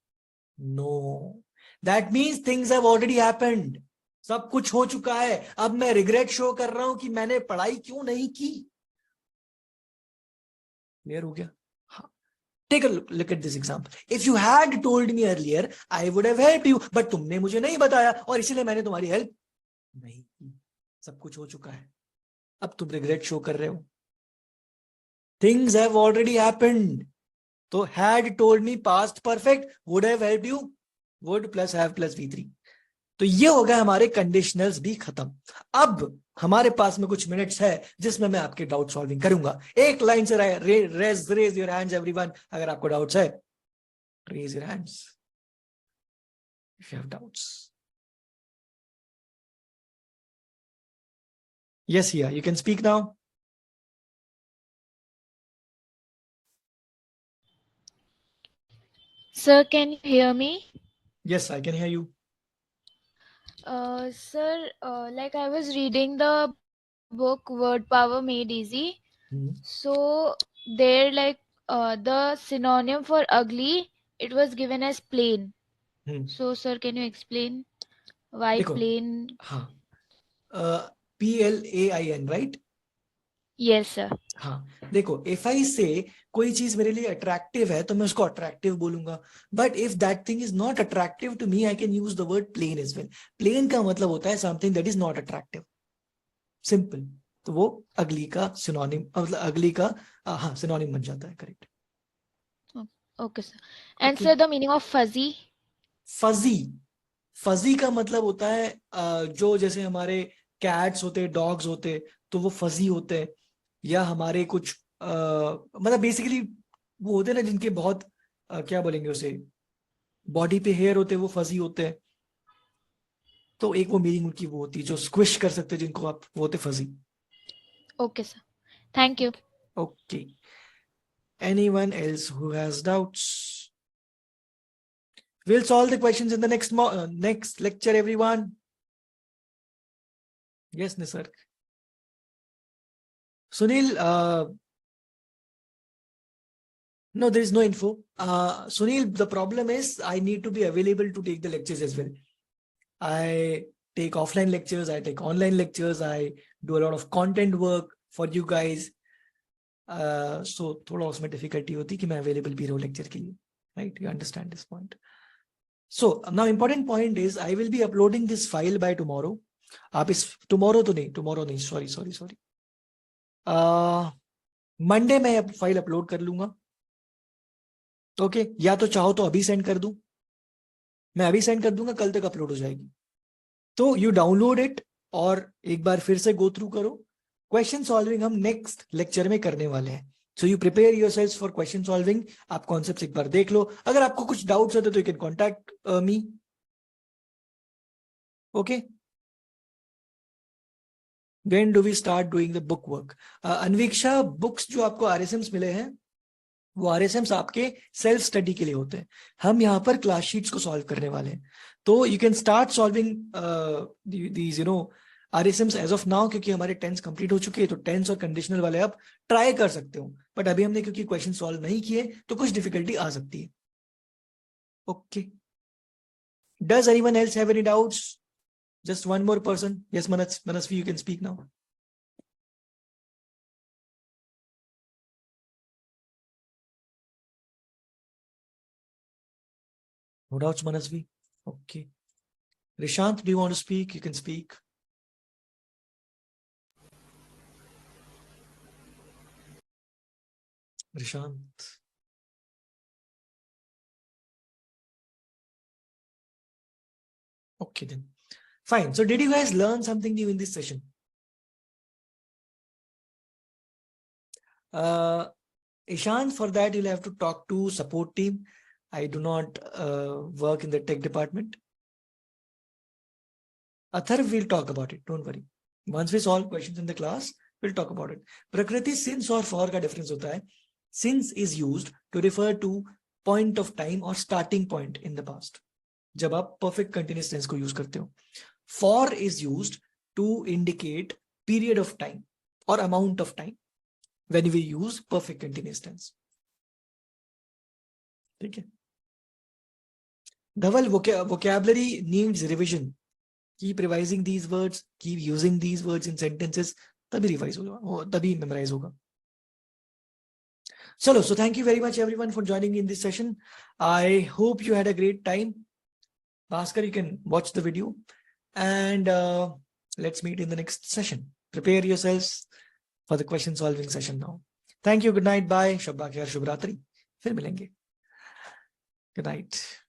No. That means things have already happened. सब कुछ हो चुका है. अब मैं रिग्रेट शो कर रहा हूं कि मैंने पढ़ाई क्यों नहीं की. क्लियर हो गया? हाँ. Take a look at this example. If you had told me earlier, I would have helped you. But तुमने मुझे नहीं बताया और इसीलिए मैंने तुम्हारी हेल्प नहीं की. सब कुछ हो चुका है. अब तुम रिग्रेट शो कर रहे हो. Things have already happened. तो had told me past perfect, would have helped you, would plus have plus V3. तो ये हो गया हमारे कंडीशनल्स भी खत्म. अब हमारे पास में कुछ मिनट्स है जिसमें मैं आपके डाउट सॉल्विंग करूंगा. एक लाइन से रेज योर हैंड्स एवरीवन. अगर आपको डाउट्स है, raise your hands if you have doubts. Yes, here you can speak now. Sir, can you hear me? Yes, I can hear you. Sir, like I was reading the book Word Power Made Easy. So there, like the synonym for ugly, it was given as plain. So, sir, can you explain why देखो, plain? हाँ, PLAIN, right? Yes, sir. हाँ, देखो, if I से कोई चीज मेरे लिए attractive है तो मैं उसको अट्रैक्टिव बोलूंगा. But if that thing is not attractive to me, I can use the word plain as well. Plain का मतलब होता है something that is not attractive. Simple. तो वो अगली का सिनोनिम, मतलब अगली का हाँ सिनोनिम बन जाता है. Correct. Okay, sir. And Okay. sir, the meaning of fuzzy? Fuzzy. Fuzzy का मतलब होता है जो जैसे हमारे कैट्स होते, डॉग्स होते, तो वो फजी होते हैं. या हमारे कुछ मतलब बेसिकली वो होते हैं ना जिनके बहुत क्या बोलेंगे उसे, बॉडी पे हेयर होते हैं, वो फजी होते हैं. तो एक वो मीनिंग उनकी वो होती है जो स्क्विश कर सकते हैं, जिनको आप, वो होते fuzzy. Okay, sir. Thank you. Okay. Anyone else who has doubts? We'll solve the questions in the next lecture, everyone. Yes, Nisarg. Sunil, no, there is no info. Sunil, the problem is I need to be available to take the lectures as well. I take offline lectures, I take online lectures, I do a lot of content work for you guys. So थोड़ा उसमें difficulty होती कि मैं available भी रहूं lecture के लिए. Right? You understand this point. So now important point is I will be uploading this file by tomorrow. आप इस tomorrow नहीं, sorry. Monday मैं फाइल अपलोड कर लूंगा. ओके. या तो चाहो तो अभी सेंड कर दूं, मैं अभी सेंड कर दूंगा, कल तक अपलोड हो जाएगी. तो यू डाउनलोड इट और एक बार फिर से गो थ्रू करो. क्वेश्चन सॉल्विंग हम नेक्स्ट लेक्चर में करने वाले हैं. So you prepare yourselves for question solving. आप कॉन्सेप्ट्स एक बार देख लो. अगर आपको कुछ डाउट्स होते तो you can contact me. Okay. When do we start doing the book work? Anviksha, books जो आपको RSMs मिले हैं वो RSMs आपके सेल्फ स्टडी के लिए होते हैं. हम यहाँ पर क्लास शीट्स को सॉल्व करने वाले हैं. तो you can start solving these RSMs as of now, क्योंकि हमारे टेंस कंप्लीट हो चुके हैं. तो टेंस और कंडीशनल वाले आप ट्राई कर सकते हो. बट अभी हमने क्योंकि क्वेश्चन सॉल्व नहीं किए तो कुछ डिफिकल्टी आ सकती है. Okay. Does anyone else have any doubts? Just one more person. Yes, Manasvi, you can speak now. No doubts, Manasvi. Okay. Rishant, do you want to speak? You can speak. Rishant. Okay then. Fine. So did you guys learn something new in this session? Ishan, for that you'll have to talk to support team. I do not work in the tech department. Atharv will talk about it, don't worry. Once we solve questions in the class, we'll talk about it. Prakriti, since और for का difference होता है. Since is used to refer to point of time or starting point in the past. जब आप perfect continuous tense को use करते हो. For is used to indicate period of time or amount of time when we use perfect continuous tense. ठीक है. Dhaval, vocabulary needs revision. Keep revising these words, keep using these words in sentences, तभी revise होगा, तभी memorize होगा. Chalo, so thank you very much everyone for joining in this session. I hope you had a great time. Bhaskar, you can watch the video and let's meet in the next session. Prepare yourselves for the question solving session now. Thank you. Good night. Bye. Shabba khair. Shubh Ratri. फिर मिलेंगे. Good night.